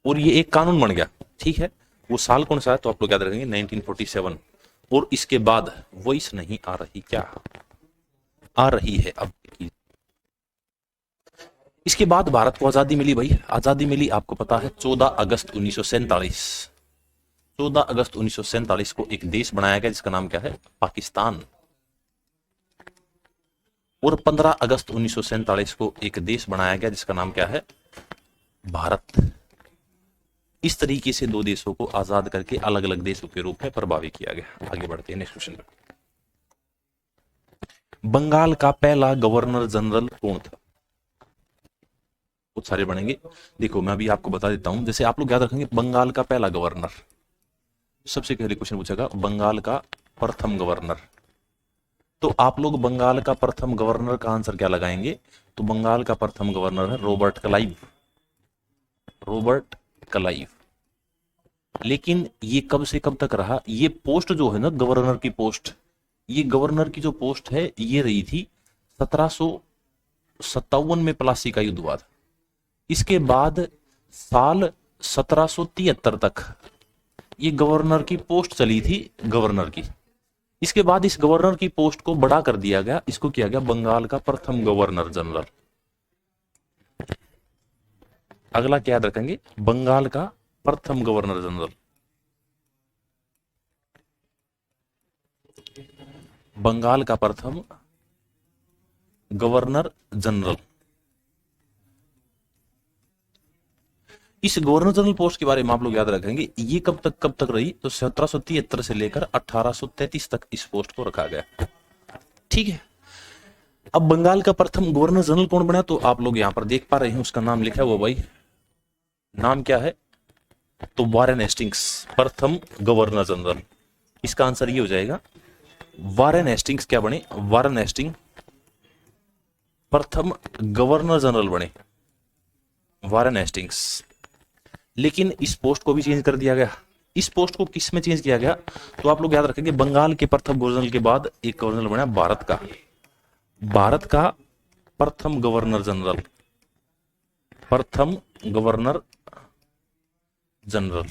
और ये एक कानून बन गया। ठीक है, वो साल कौन सा है? तो आप लोग याद रखेंगे 1947। और इसके बाद वॉइस नहीं आ रही, क्या आ रही है अब? इसके बाद भारत को आजादी मिली भाई, आजादी मिली आपको पता है 14 अगस्त 1947, 14 अगस्त 1947 को एक देश बनाया गया जिसका नाम क्या है? पाकिस्तान। और 15 अगस्त 1947 को एक देश बनाया गया जिसका नाम क्या है? भारत। इस तरीके से दो देशों को आजाद करके अलग अलग देशों के रूप में प्रभावी किया गया। आगे बढ़ते हैं नेक्स्ट क्वेश्चन पर। बंगाल का पहला गवर्नर जनरल कौन था? बहुत सारे बनेंगे, देखो मैं अभी आपको बता देता हूं। जैसे आप लोग याद रखेंगे बंगाल का पहला गवर्नर, सबसे पहले क्वेश्चन पूछेगा बंगाल का प्रथम गवर्नर। तो आप लोग बंगाल का प्रथम गवर्नर का आंसर क्या लगाएंगे? तो बंगाल का प्रथम गवर्नर है रॉबर्ट क्लाइव, रॉबर्ट क्लाइव। लेकिन ये कब से कब तक रहा? ये पोस्ट जो है ना गवर्नर की पोस्ट, ये गवर्नर की जो पोस्ट है ये रही थी 1757 में प्लासी का युद्ध हुआ था। इसके बाद साल 1773 तक ये गवर्नर की पोस्ट चली थी, गवर्नर की। इसके बाद इस गवर्नर की पोस्ट को बड़ा कर दिया गया, इसको किया गया बंगाल का प्रथम गवर्नर जनरल। अगला क्या याद रखेंगे? बंगाल का प्रथम गवर्नर जनरल, बंगाल का प्रथम गवर्नर जनरल। इस गवर्नर जनरल पोस्ट के बारे में आप लोग याद रखेंगे ये कब तक रही? तो 1773 से लेकर 1833 तक इस पोस्ट को रखा गया। ठीक है, अब बंगाल का प्रथम गवर्नर जनरल कौन बना? तो आप लोग यहां पर देख पा रहे हैं उसका नाम लिखा हुआ भाई, नाम क्या है? तो वारेन हेस्टिंग्स, प्रथम गवर्नर जनरल। इसका आंसर ये हो जाएगा वारेन हेस्टिंग्स। क्या बने? वारेन हेस्टिंग प्रथम गवर्नर जनरल बने, वारेन हेस्टिंग्स। लेकिन इस पोस्ट को भी चेंज कर दिया गया। इस पोस्ट को किस में चेंज किया गया? तो आप लोग याद रखेंगे बंगाल के प्रथम गवर्नर के बाद एक गवर्नर बना भारत का, भारत का प्रथम गवर्नर जनरल, प्रथम गवर्नर जनरल।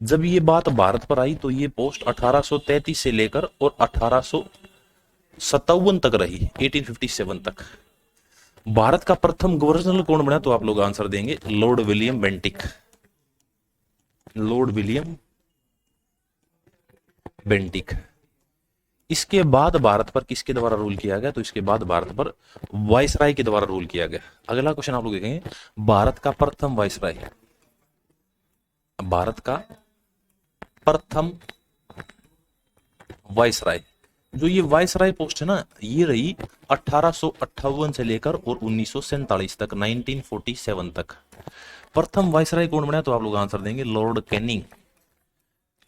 जब ये बात भारत पर आई तो ये पोस्ट 1833 से लेकर और 1857 तक रही, 1857 तक। भारत का प्रथम गवर्नर जनरल कौन बना? तो आप लोग आंसर देंगे Lord William Bentinck, Lord William Bentinck. इसके बाद भारत पर किसके द्वारा रूल किया गया? तो इसके बाद भारत पर वायसराय के द्वारा रूल किया गया। अगला क्वेश्चन आप लोग देखेंगे भारत का प्रथम वायसराय, भारत का प्रथम वायसराय। जो ये वायसराय पोस्ट है ना ये रही 1858 से लेकर और 1947 तक, 1947 तक। प्रथम वायसराय कौन बना? तो आप लोग आंसर देंगे लॉर्ड कैनिंग,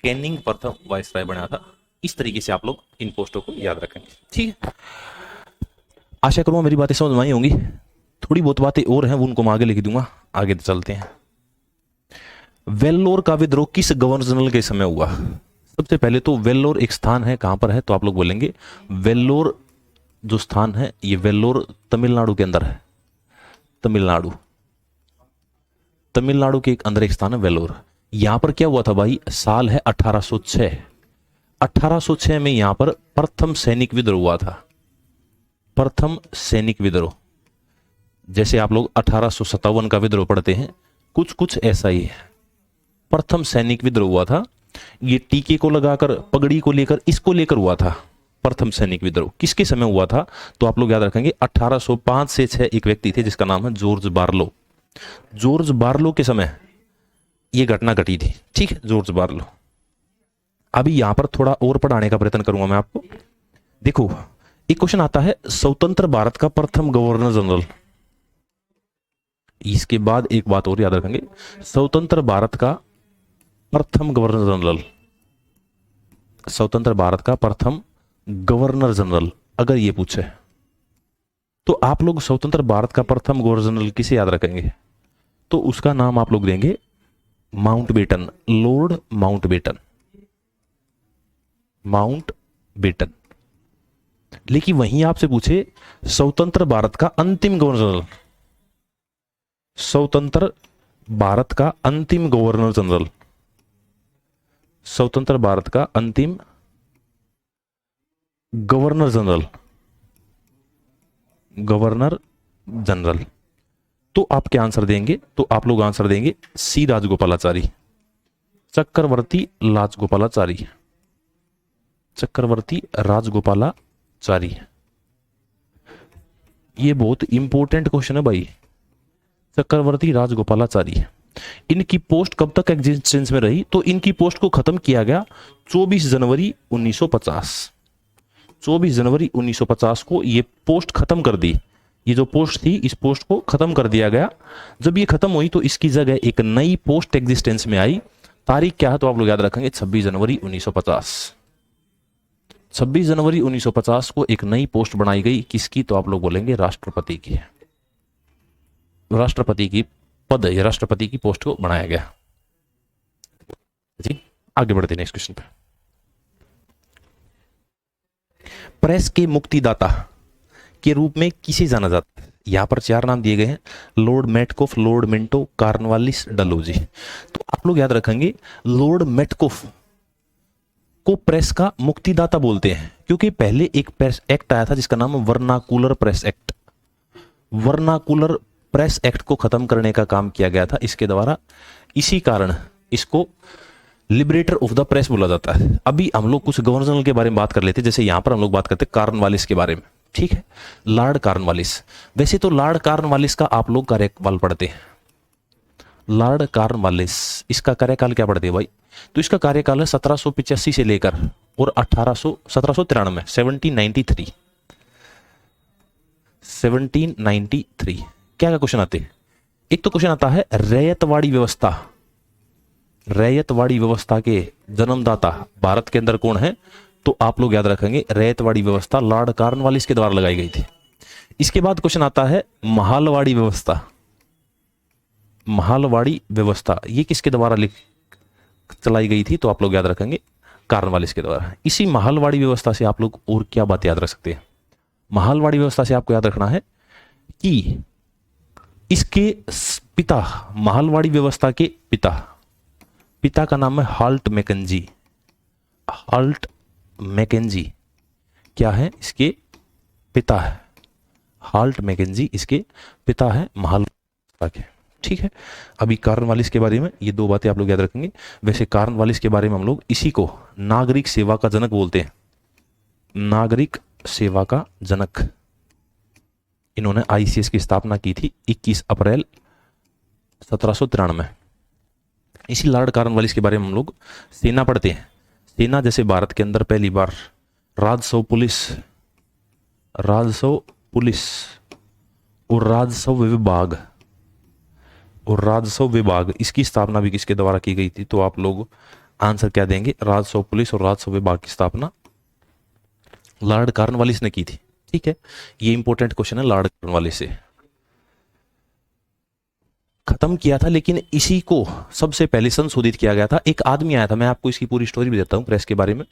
कैनिंग प्रथम वायसराय बना था। इस तरीके से आप लोग इन पोस्टों को याद रखेंगे। ठीक है, आशा करूंगा मेरी बातें समझ में आई होंगी। थोड़ी बहुत बातें और हैं वो उनको मैं आगे लिख दूंगा, आगे चलते हैं। वेल्लोर का विद्रोह किस गवर्नर जनरल के समय हुआ? सबसे पहले तो वेल्लोर एक स्थान है, कहां पर है? तो आप लोग बोलेंगे वेल्लोर जो स्थान है ये वेल्लोर तमिलनाडु के अंदर है। तमिलनाडु, तमिलनाडु के एक अंदर एक स्थान है वेल्लोर। यहां पर क्या हुआ था भाई? साल है 1806। 1806 में यहां पर प्रथम सैनिक विद्रोह हुआ था। प्रथम सैनिक विद्रोह, जैसे आप लोग 1857 का विद्रोह पढ़ते हैं, कुछ कुछ ऐसा ही है। प्रथम सैनिक विद्रोह हुआ था, ये टीके को लगाकर, पगड़ी को लेकर, इसको लेकर हुआ था। प्रथम सैनिक विद्रोह किसके समय हुआ था? तो आप लोग याद रखेंगे 1805 से 6 एक व्यक्ति थे जिसका नाम है जॉर्ज बार्लो। जॉर्ज बार्लो के समय यह घटना घटी थी। ठीक है, जॉर्ज बार्लो। अभी यहां पर थोड़ा और पढ़ाने का प्रयत्न करूंगा मैं आपको। देखो, एक क्वेश्चन आता है स्वतंत्र भारत का प्रथम गवर्नर जनरल। इसके बाद एक बात और याद रखेंगे, स्वतंत्र भारत का प्रथम गवर्नर जनरल, स्वतंत्र भारत का प्रथम गवर्नर जनरल अगर ये पूछे तो आप लोग स्वतंत्र भारत का प्रथम गवर्नर जनरल किसे याद रखेंगे? तो उसका नाम आप लोग देंगे माउंटबेटन, लॉर्ड माउंटबेटन, माउंटबेटन। लेकिन वहीं आपसे पूछे स्वतंत्र भारत का अंतिम गवर्नर जनरल, स्वतंत्र भारत का अंतिम गवर्नर जनरल, स्वतंत्र भारत का अंतिम गवर्नर जनरल, गवर्नर जनरल, तो आप क्या आंसर देंगे? तो आप लोग आंसर देंगे सी राजगोपालाचारी, चक्रवर्ती राजगोपालाचारी, चक्रवर्ती राजगोपालाचारी। ये बहुत इंपॉर्टेंट क्वेश्चन है भाई, चक्रवर्ती राजगोपालाचारी। इनकी पोस्ट कब तक एग्जिस्टेंस में रही? तो इनकी पोस्ट को खत्म किया गया 24 जनवरी 1950। 24 जनवरी 1950 को ये पोस्ट खत्म कर दी। ये जो पोस्ट थी इस पोस्ट को खत्म कर दिया गया। जब ये खत्म हुई तो इसकी जगह एक नई पोस्ट एग्जिस्टेंस में आई। तारीख क्या है? तो आप लोग याद रखेंगे 26 जनवरी 1950। 26 जनवरी 1950 को एक नई पोस्ट बनाई गई, किसकी? तो आप लोग बोलेंगे राष्ट्रपति की। राष्ट्रपति की पद, राष्ट्रपति की पोस्ट को बनाया गया। जी, आगे बढ़ते नेक्स्ट क्वेश्चन पे। प्रेस के मुक्तिदाता के रूप में किसे जाना जाता है? यहां पर 4 नाम दिए गए हैं, Lord Metcalfe, Lord Minto, Cornwallis, Dalhousie. तो आप लोग याद रखेंगे लॉर्ड मेटकॉफ को प्रेस का मुक्तिदाता बोलते हैं, क्योंकि पहले एक प्रेस एक्ट आया था जिसका नाम vernacular press act. Vernacular press act को खत्म करने का काम किया गया था इसके द्वारा, इसी कारण इसको लिबरेटर ऑफ द प्रेस बोला जाता है। अभी हम लोग कुछ गवर्नर जनरल के बारे में बात कर लेते हैं, जैसे यहां पर हम लोग बात करते हैं कॉर्नवालिस के बारे में। ठीक है, लॉर्ड कॉर्नवालिस। वैसे तो लॉर्ड कॉर्नवालिस का आप लोग कार्यकाल पढ़ते हैं, लॉर्ड कॉर्नवालिस, इसका कार्यकाल क्या पढ़ते हैं भाई? तो इसका कार्यकाल है 1785 से लेकर और 1793, 1793, 1793। क्या क्या क्वेश्चन आते हैं? एक तो क्वेश्चन आता है रैयतवाड़ी व्यवस्था, रैयतवाड़ी व्यवस्था के जन्मदाता भारत के अंदर कौन है? तो आप लोग याद रखेंगे रैयतवाड़ी व्यवस्था लॉर्ड कॉर्नवालिस के द्वारा लगाई गई थी। इसके बाद क्वेश्चन आता है महालवाड़ी व्यवस्था, महालवाड़ी व्यवस्था ये किसके द्वारा चलाई गई थी? तो आप लोग याद रखेंगे कॉर्नवालिस के द्वारा। इसी महालवाड़ी व्यवस्था से आप लोग और क्या बात याद रख सकते हैं? महालवाड़ी व्यवस्था से आपको याद रखना है कि इसके पिता, महालवाड़ी व्यवस्था के पिता का नाम है हाल्ट मैकेंजी। हाल्ट मैकेंजी क्या है? इसके पिता है, हाल्ट मैकेंजी इसके पिता है महालवाड़ी के। ठीक है, अभी कॉर्नवालिस के बारे में ये 2 बातें आप लोग याद रखेंगे। वैसे कॉर्नवालिस के बारे में हम लोग इसी को नागरिक सेवा का जनक बोलते हैं, नागरिक सेवा का जनक। इन्होंने आईसीएस की स्थापना की थी 21 अप्रैल 1793। इसी लॉर्ड कॉर्नवालिस के बारे में हम लोग सेना पढ़ते हैं। सेना जैसे भारत के अंदर पहली बार राजस्व पुलिस, राजस्व पुलिस और राजस्व विभाग, और राजस्व विभाग इसकी स्थापना भी किसके द्वारा की गई थी? तो आप लोग आंसर क्या देंगे, राजस्व पुलिस और राजस्व विभाग की स्थापना लॉर्ड कॉर्नवालिस ने की थी। ठीक है, ये इंपॉर्टेंट क्वेश्चन है, लॉर्ड कॉर्नवालिस से खत्म किया था, लेकिन इसी को सबसे पहले संशोधित किया गया था। एक आदमी आया था, मैं आपको इसकी पूरी स्टोरी भी देता हूं प्रेस के बारे में।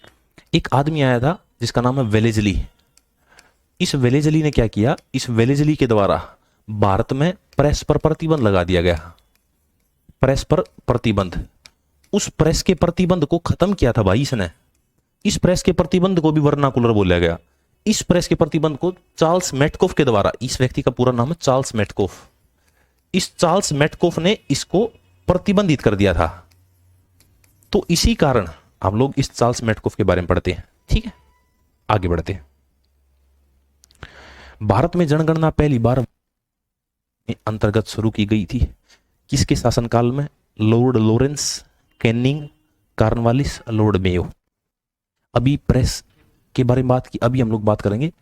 एक आदमी आया था जिसका नाम है वेलेजली। इस वेलेजली ने क्या किया, इस वेलेजली के द्वारा भारत में प्रेस पर प्रतिबंध लगा दिया गया। प्रेस पर प्रतिबंध, उस प्रेस के प्रतिबंध को खत्म किया था भाई इसने। इस प्रेस के प्रतिबंध को भी वर्नाकुलर बोला गया। इस प्रेस के प्रतिबंध को चार्ल्स मेटकोफ के द्वारा, इस व्यक्ति का पूरा नाम है चार्ल्स मेटकोफ, इस चार्ल्स मेटकोफ ने इसको प्रतिबंधित कर दिया था। तो इसी कारण हम लोग इस चार्ल्स मेटकोफ के बारे में पढ़ते हैं। ठीक है, आगे बढ़ते हैं। भारत में जनगणना पहली बार अंतर्गत शुरू की गई थी, किसके शासनकाल में, Lord Lawrence, Canning, Cornwallis, Lord Mayo. अभी प्रेस के बारे में बात की, अभी हम लोग बात करेंगे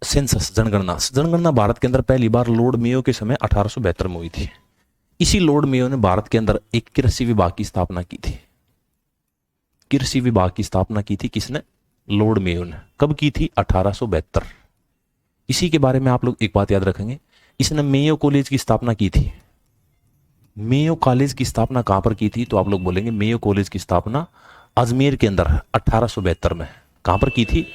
सेंसस, जनगणना। जनगणना भारत के अंदर पहली बार लॉर्ड मेयो के समय 1872 में हुई थी। इसी लॉर्ड मेयो ने भारत के अंदर एक कृषि विभाग की स्थापना की थी। कृषि विभाग की स्थापना की थी किसने, लॉर्ड मेयो ने। कब की थी, 1872। इसी के बारे में आप लोग एक बात याद रखेंगे, इसने मेयो कॉलेज की स्थापना की थी। मेयो कॉलेज की स्थापना कहां पर की थी, तो आप लोग बोलेंगे मेयो कॉलेज की स्थापना अजमेर के अंदर 1872 में। कहां पर की थी,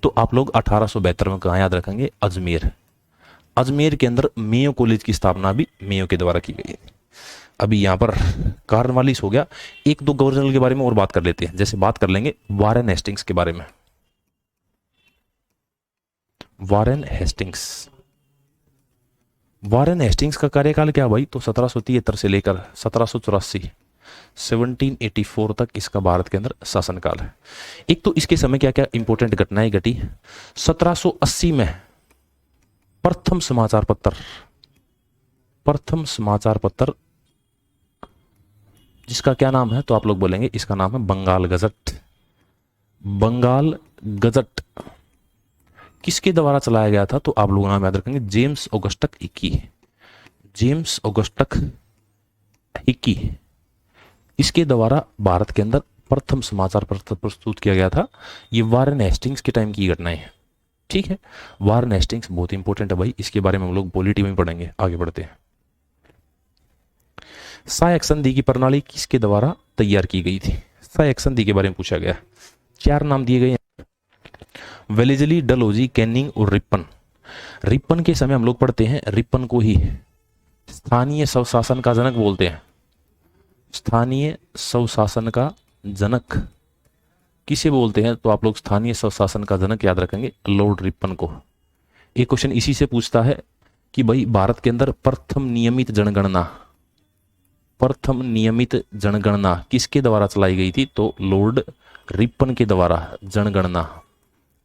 तो आप लोग 1872 में कहां याद रखेंगे, अजमेर। अजमेर के अंदर मेयो कॉलेज की स्थापना भी मेयो के द्वारा की गई। अभी यहां पर कॉर्नवालिस हो गया। एक दो गवर्नर के बारे में और बात कर लेते हैं, जैसे बात कर लेंगे वारेन हेस्टिंग्स के बारे में। वारेन हेस्टिंग्स, वारेन हेस्टिंग्स का कार्यकाल क्या भाई, तो 1773 से लेकर 1784, 1784 तक इसका भारत के अंदर शासनकाल है। एक तो इसके समय क्या क्या इंपॉर्टेंट घटनाएं घटी। 1780 में प्रथम समाचार पत्र जिसका क्या नाम है, तो आप लोग बोलेंगे इसका नाम है बंगाल गजट। बंगाल गजट किसके द्वारा चलाया गया था, तो आप लोग नाम याद रखेंगे, जेम्स ऑगस्टक हिकी। जेम्स ऑगस्टक हिकी, इसके द्वारा भारत के अंदर प्रथम समाचार पत्र प्रस्तुत किया गया था। ये वारेन हेस्टिंग्स के टाइम की घटनाएं हैं। ठीक है, वारेन हेस्टिंग्स बहुत इंपॉर्टेंट है भाई, इसके बारे में हम लोग पॉलिटी में पढ़ेंगे। आगे बढ़ते हैं। सहायक संधि की प्रणाली किसके द्वारा तैयार की गई थी, सहायक संधि के बारे में पूछा गया। 4 नाम दिए गए हैं, वेलेजली, डलहौजी, कैनिंग और रिपन। रिपन के समय हम लोग पढ़ते हैं, रिपन को ही स्थानीय स्वशासन का जनक बोलते हैं। स्थानीय स्वशासन का जनक किसे बोलते हैं, तो आप लोग स्थानीय स्वशासन का जनक याद रखेंगे, लॉर्ड रिपन को। एक क्वेश्चन इसी से पूछता है कि भाई भारत के अंदर प्रथम नियमित जनगणना किसके द्वारा चलाई गई थी, तो लॉर्ड रिपन के द्वारा जनगणना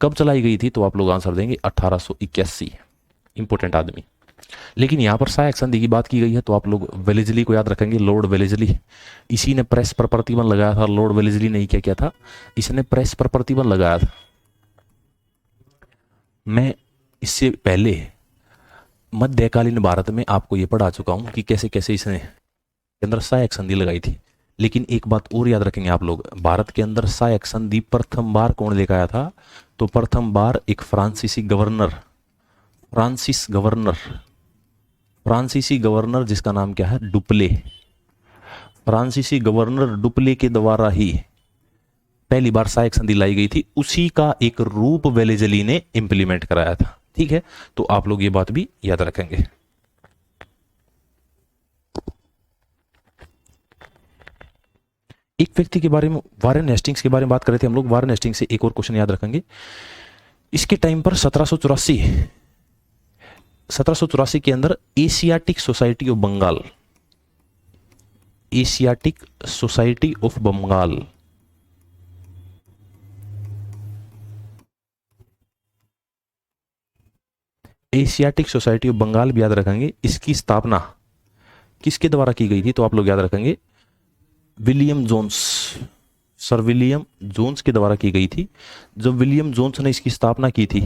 कब चलाई गई थी, तो आप लोग आंसर देंगे 1881। इंपॉर्टेंट आदमी। लेकिन यहां पर सहायक संधि की बात की गई है, तो आप लोग वेलेजली को याद रखेंगे, लॉर्ड वेलेजली। इसी ने प्रेस पर प्रतिबंध लगाया था। लॉर्ड वेलेजली ने क्या किया था, इसने प्रेस पर प्रतिबंध लगाया था। मैं इससे पहले मध्यकालीन भारत में आपको यह पढ़ा चुका हूं कि कैसे कैसे इसने अंदर सहायक संधि लगाई थी। लेकिन एक बात और याद रखेंगे आप लोग, भारत के अंदर सहायक संधि प्रथम बार कौन लेकर आया था, तो प्रथम बार एक फ्रांसीसी गवर्नर जिसका नाम क्या है, डुप्ले। फ्रांसीसी गवर्नर डुप्ले के द्वारा ही पहली बार सहायक संधि लाई गई थी। उसी का एक रूप वेलेजली ने इंप्लीमेंट कराया था। ठीक है, तो आप लोग ये बात भी याद रखेंगे। एक व्यक्ति के बारे में, वारेन हेस्टिंग्स के बारे में बात कर रहे थे हम लोग। वारेन हेस्टिंग्स से एक और क्वेश्चन याद रखेंगे। इसके टाइम पर 1784 के अंदर Asiatic Society of Bengal, Asiatic Society of Bengal Asiatic Society of Bengal भी याद रखेंगे। इसकी स्थापना किसके द्वारा की गई थी, तो आप लोग याद रखेंगे William Jones, sir William Jones के द्वारा की गई थी। जब विलियम जोन्स ने इसकी स्थापना की थी,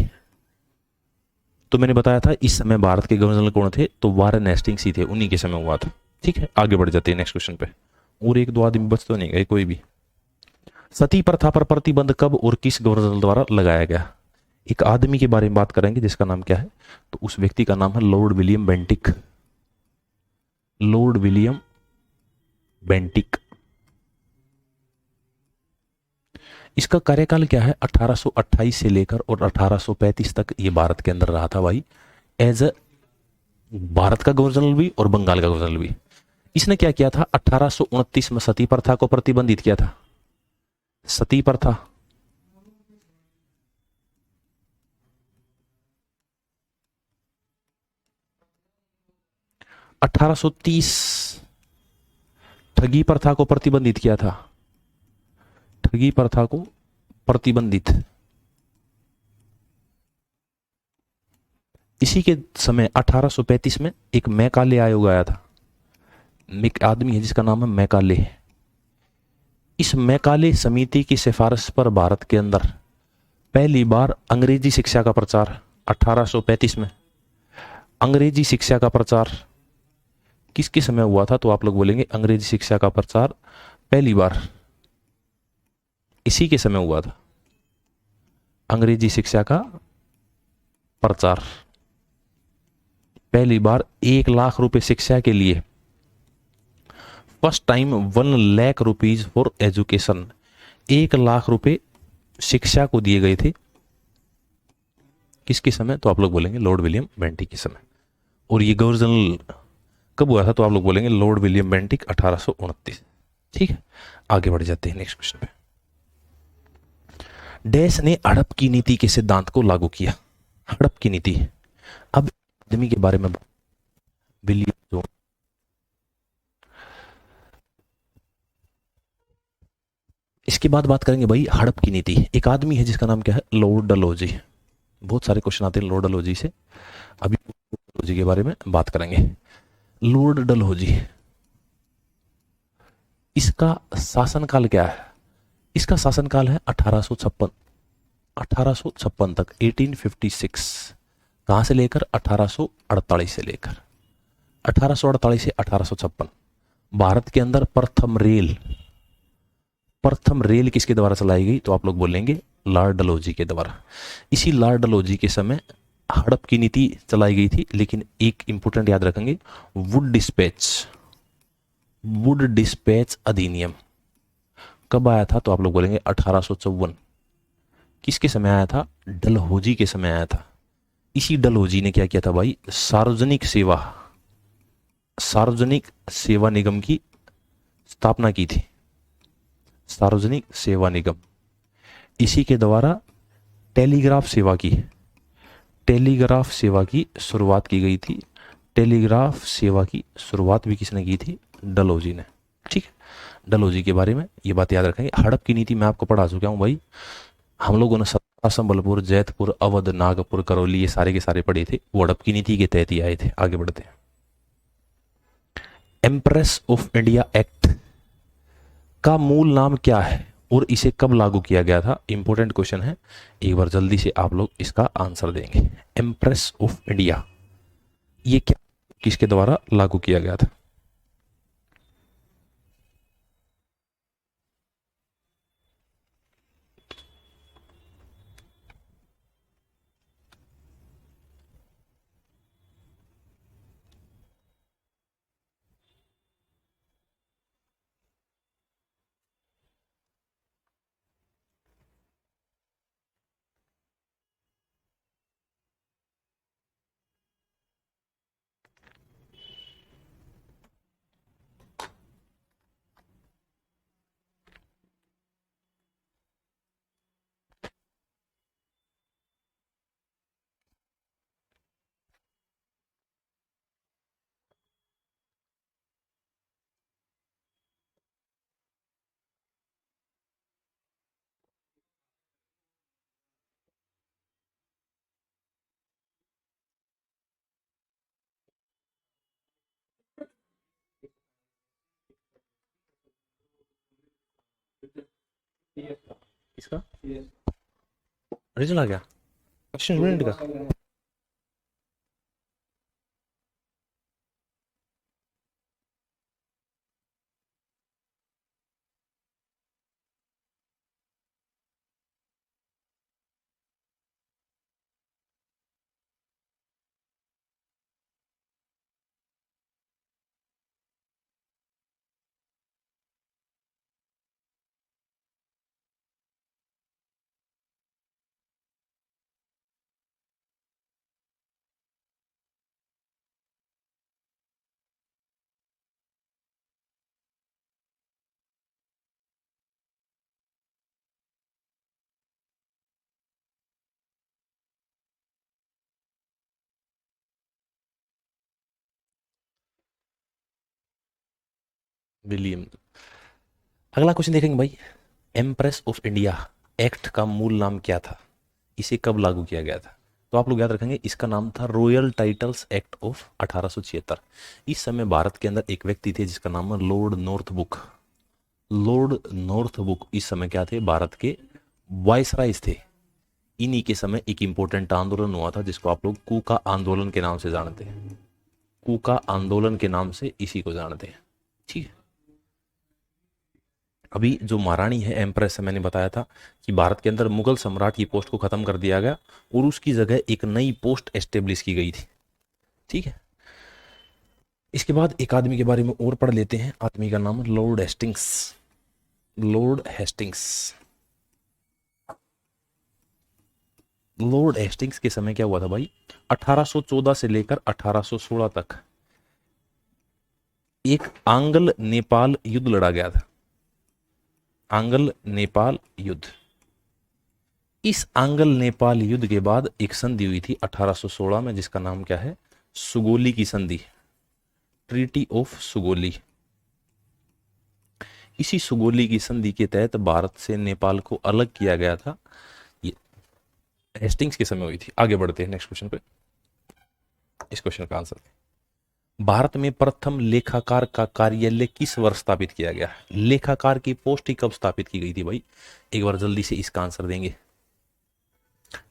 तो मैंने बताया था इस समय भारत के गवर्नर कौन थे, तो वारेन हेस्टिंग्स ही थे, उन्हीं के समय हुआ था। ठीक है, आगे बढ़ जाते हैं नेक्स्ट क्वेश्चन पे। और एक दो आदमी बच तो नहीं गए कोई भी। सती प्रथा पर प्रतिबंध कब और किस गवर्नर द्वारा लगाया गया? एक आदमी के बारे में बात करेंगे जिसका नाम क्या है, तो उस व्यक्ति का नाम है Lord William Bentinck. Lord William Bentinck. इसका कार्यकाल क्या है? 1828 से लेकर और 1835 तक ये भारत के अंदर रहा था भाई, एज अ भारत का गवर्नर भी और बंगाल का गवर्नर भी। इसने क्या किया था? 1829 में सती प्रथा को प्रतिबंधित किया था। सती प्रथा, अठारह सौ 30 ठगी प्रथा को प्रतिबंधित किया था। ठगी प्रथा को प्रतिबंधित। इसी के समय 1835 में एक मैकाले आयोग आया था। एक आदमी है जिसका नाम है मैकाले। इस मैकाले समिति की सिफारिश पर भारत के अंदर पहली बार अंग्रेजी शिक्षा का प्रचार 1835 में। अंग्रेजी शिक्षा का प्रचार किसके समय हुआ था? तो आप लोग बोलेंगे अंग्रेजी शिक्षा का प्रचार पहली बार इसी के समय हुआ था। अंग्रेजी शिक्षा का प्रचार पहली बार 1,00,000 रुपए शिक्षा के लिए, first time 1,00,000 rupees for education. 1,00,000 रुपए शिक्षा को दिए गए थे। किसके समय? तो आप लोग बोलेंगे लॉर्ड विलियम बेंटिक के समय। और ये गवर्नर कब हुआ था? तो आप लोग बोलेंगे लॉर्ड विलियम बेंटिक 1829। ठीक है, आगे बढ़ जाते हैं नेक्स्ट क्वेश्चन पे। डैश ने हड़प की नीति के सिद्धांत को लागू किया। हड़प की नीति, अब आदमी के बारे में, विलियम जोन। इसके बाद बात करेंगे भाई हड़प की नीति। एक आदमी है जिसका नाम क्या है? लॉर्ड डलहौजी। बहुत सारे क्वेश्चन आते हैं लॉर्ड डलहौजी से, अभी डलहौजी के बारे में बात करेंगे। लॉर्ड डलहौजी, इसका शासनकाल क्या है? इसका शासनकाल है 1856। 1856 तक, 1856। कहां से लेकर? 1848 से लेकर 1848 से 1856। भारत के अंदर प्रथम रेल किसके द्वारा चलाई गई? तो आप लोग बोलेंगे लॉर्ड डलहौजी के द्वारा। इसी लॉर्ड डलहौजी के समय हड़प की नीति चलाई गई थी, लेकिन एक इंपोर्टेंट याद रखेंगे, वुड डिस्पैच अधिनियम कब आया था? तो आप लोग बोलेंगे 1854। किसके समय आया था? डलहौजी के समय आया था। इसी डलहौजी ने क्या किया था भाई? सार्वजनिक सेवा निगम की स्थापना की थी। सार्वजनिक सेवा निगम, इसी के द्वारा टेलीग्राफ सेवा की शुरुआत की गई थी। टेलीग्राफ सेवा की शुरुआत भी किसने की थी? डलहौजी ने। ठीक, डलहौजी के बारे में ये बात याद रखेंगे। हड़प की नीति मैं आपको पढ़ा चुका हूं भाई। हम लोगों ने सत्ता, संबलपुर, जैतपुर, अवध, नागपुर, करौली ये सारे के सारे पढ़े थे। वो हड़प की नीति के तहत ही आए थे। आगे बढ़ते हैं। एम्प्रेस ऑफ इंडिया एक्ट का मूल नाम क्या है और इसे कब लागू किया गया था? इंपॉर्टेंट क्वेश्चन है, एक बार जल्दी से आप लोग इसका आंसर देंगे। एम्प्रेस ऑफ इंडिया, ये क्या, किसके द्वारा लागू किया गया था? इसका रिजल्ट आ गया क्वेश्चन मिनट का। विलियम। अगला क्वेश्चन देखेंगे भाई, एम्प्रेस ऑफ इंडिया एक्ट का मूल नाम क्या था, इसे कब लागू किया गया था। तो आप लोग याद रखेंगे इसका नाम था रॉयल टाइटल्स एक्ट ऑफ 1876। इस समय भारत के अंदर एक व्यक्ति थे जिसका नाम है लॉर्ड नॉर्थबुक। लॉर्ड नॉर्थबुक इस समय क्या थे, भारत के वायसराय थे। इन्हीं के समय एक इंपॉर्टेंट आंदोलन हुआ था जिसको आप लोग कूका आंदोलन के नाम से जानते हैं। कूका आंदोलन के नाम से इसी को जानते हैं। ठीक है। अभी जो महारानी है एम्प्रेस है, मैंने बताया था कि भारत के अंदर मुगल सम्राट की पोस्ट को खत्म कर दिया गया और उसकी जगह एक नई पोस्ट एस्टेब्लिश की गई थी। ठीक है। इसके बाद एक आदमी के बारे में और पढ़ लेते हैं। आदमी का नाम Lord Hastings. Lord Hastings. Lord Hastings के समय क्या हुआ था भाई, 1814 से लेकर 1816 तक एक आंग्ल नेपाल युद्ध लड़ा गया था। आंग्ल नेपाल युद्ध। इस आंग्ल नेपाल युद्ध के बाद एक संधि हुई थी 1816 में जिसका नाम क्या है, सुगोली की संधि, ट्रीटी ऑफ सुगोली। इसी सुगोली की संधि के तहत भारत से नेपाल को अलग किया गया था। ये हेस्टिंग्स के समय हुई थी। आगे बढ़ते हैं नेक्स्ट क्वेश्चन पे। इस क्वेश्चन का आंसर, भारत में प्रथम लेखाकार का कार्यालय किस वर्ष स्थापित किया गया। लेखाकार की पोस्ट ही कब स्थापित की गई थी भाई, एक बार जल्दी से इसका आंसर देंगे।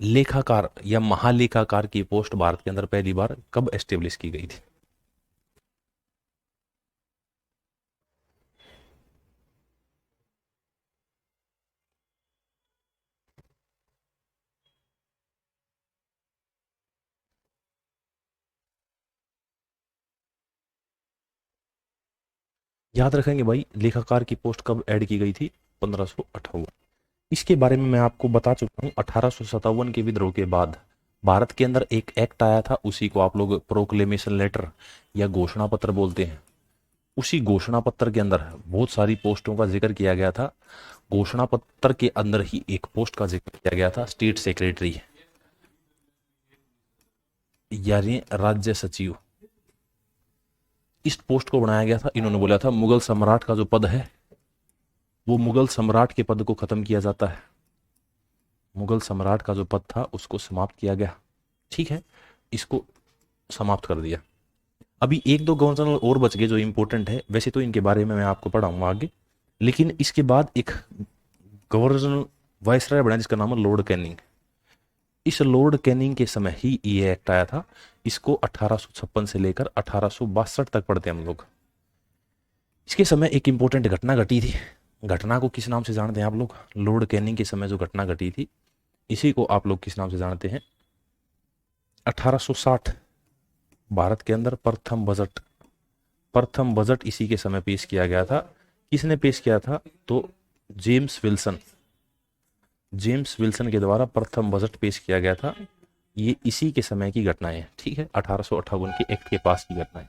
लेखाकार या महालेखाकार की पोस्ट भारत के अंदर पहली बार कब एस्टेब्लिश की गई थी। याद रखेंगे भाई लेखाकार की पोस्ट कब ऐड की गई थी, 1558। इसके बारे में मैं आपको बता चुका हूं। 1857 के विद्रोह के बाद भारत के अंदर एक एक्ट आया था, उसी को आप लोग प्रोक्लेमेशन लेटर या घोषणा पत्र बोलते हैं। उसी घोषणा पत्र के अंदर बहुत सारी पोस्टों का जिक्र किया गया था। घोषणा पत्र के अंदर ही एक पोस्ट का जिक्र किया गया था, स्टेट सेक्रेटरी यानी राज्य सचिव। इस पोस्ट को बनाया गया था, इन्होंने बोला था मुगल सम्राट का जो पद है वो मुगल सम्राट के पद को खत्म किया जाता है। मुगल सम्राट का जो पद था उसको समाप्त किया गया। ठीक है, इसको समाप्त कर दिया। अभी एक दो गवर्नर और बच गए जो इंपॉर्टेंट है, वैसे तो इनके बारे में मैं आपको पढ़ाऊंगा आगे, लेकिन इसके बाद एक गवर्नर वायसराय बना जिसका नाम है लॉर्ड कैनिंग। इस लॉर्ड कैनिंग के समय ही ये एक्ट आया था। इसको 1856 से लेकर 1862 तक पढ़ते हैं हम लोग। इसके समय एक इंपॉर्टेंट घटना घटी थी। घटना को किस नाम से जानते हैं आप लोग, लॉर्ड कैनिंग के समय जो घटना घटी थी इसी को आप लोग किस नाम से जानते हैं, 1860 भारत के अंदर प्रथम बजट। प्रथम बजट इसी के समय पेश किया गया था। किसने पेश किया था, तो जेम्स विल्सन। जेम्स विल्सन के द्वारा प्रथम बजट पेश किया गया था। ये इसी के समय की घटनाएं हैं। ठीक है, 1858 के एक्ट के पास की घटनाएं।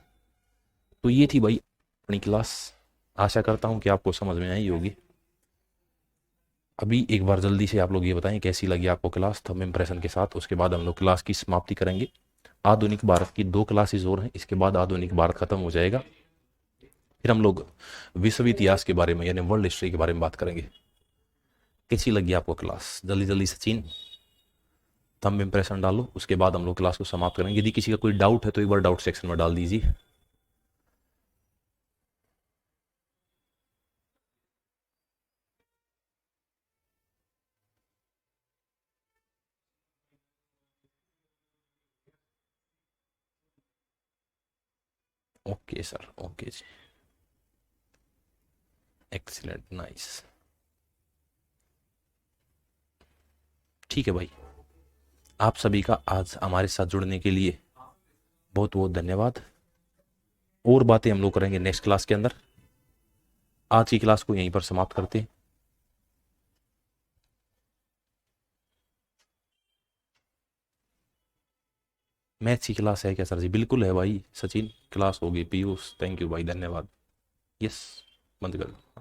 तो ये थी भाई अपनी क्लास। आशा करता हूं कि आपको समझ में आई होगी। अभी एक बार जल्दी से आप लोग ये बताएं कैसी लगी आपको क्लास थंब इंप्रेशन के साथ। उसके बाद हम लोग क्लास की समाप्ति करेंगे। आधुनिक भारत की 2 क्लासेस और हैं, इसके बाद आधुनिक भारत खत्म हो जाएगा। फिर हम लोग विश्व इतिहास के बारे में यानी वर्ल्ड हिस्ट्री के बारे में बात करेंगे। कैसी लगी आपको क्लास, जल्दी जल्दी सचिन थंब इंप्रेशन डालो। उसके बाद हम लोग क्लास को समाप्त करेंगे। यदि किसी का कोई डाउट है तो एक बार डाउट सेक्शन में डाल दीजिए। ओके सर, ओके जी, एक्सीलेंट, नाइस। ठीक है भाई, आप सभी का आज हमारे साथ जुड़ने के लिए बहुत बहुत धन्यवाद। और बातें हम लोग करेंगे नेक्स्ट क्लास के अंदर। आज की क्लास को यहीं पर समाप्त करते हैं। मैथ्स की क्लास है क्या सर जी, बिल्कुल है भाई सचिन, क्लास होगी। पीयूष थैंक यू भाई, धन्यवाद। यस, बंद कर दो।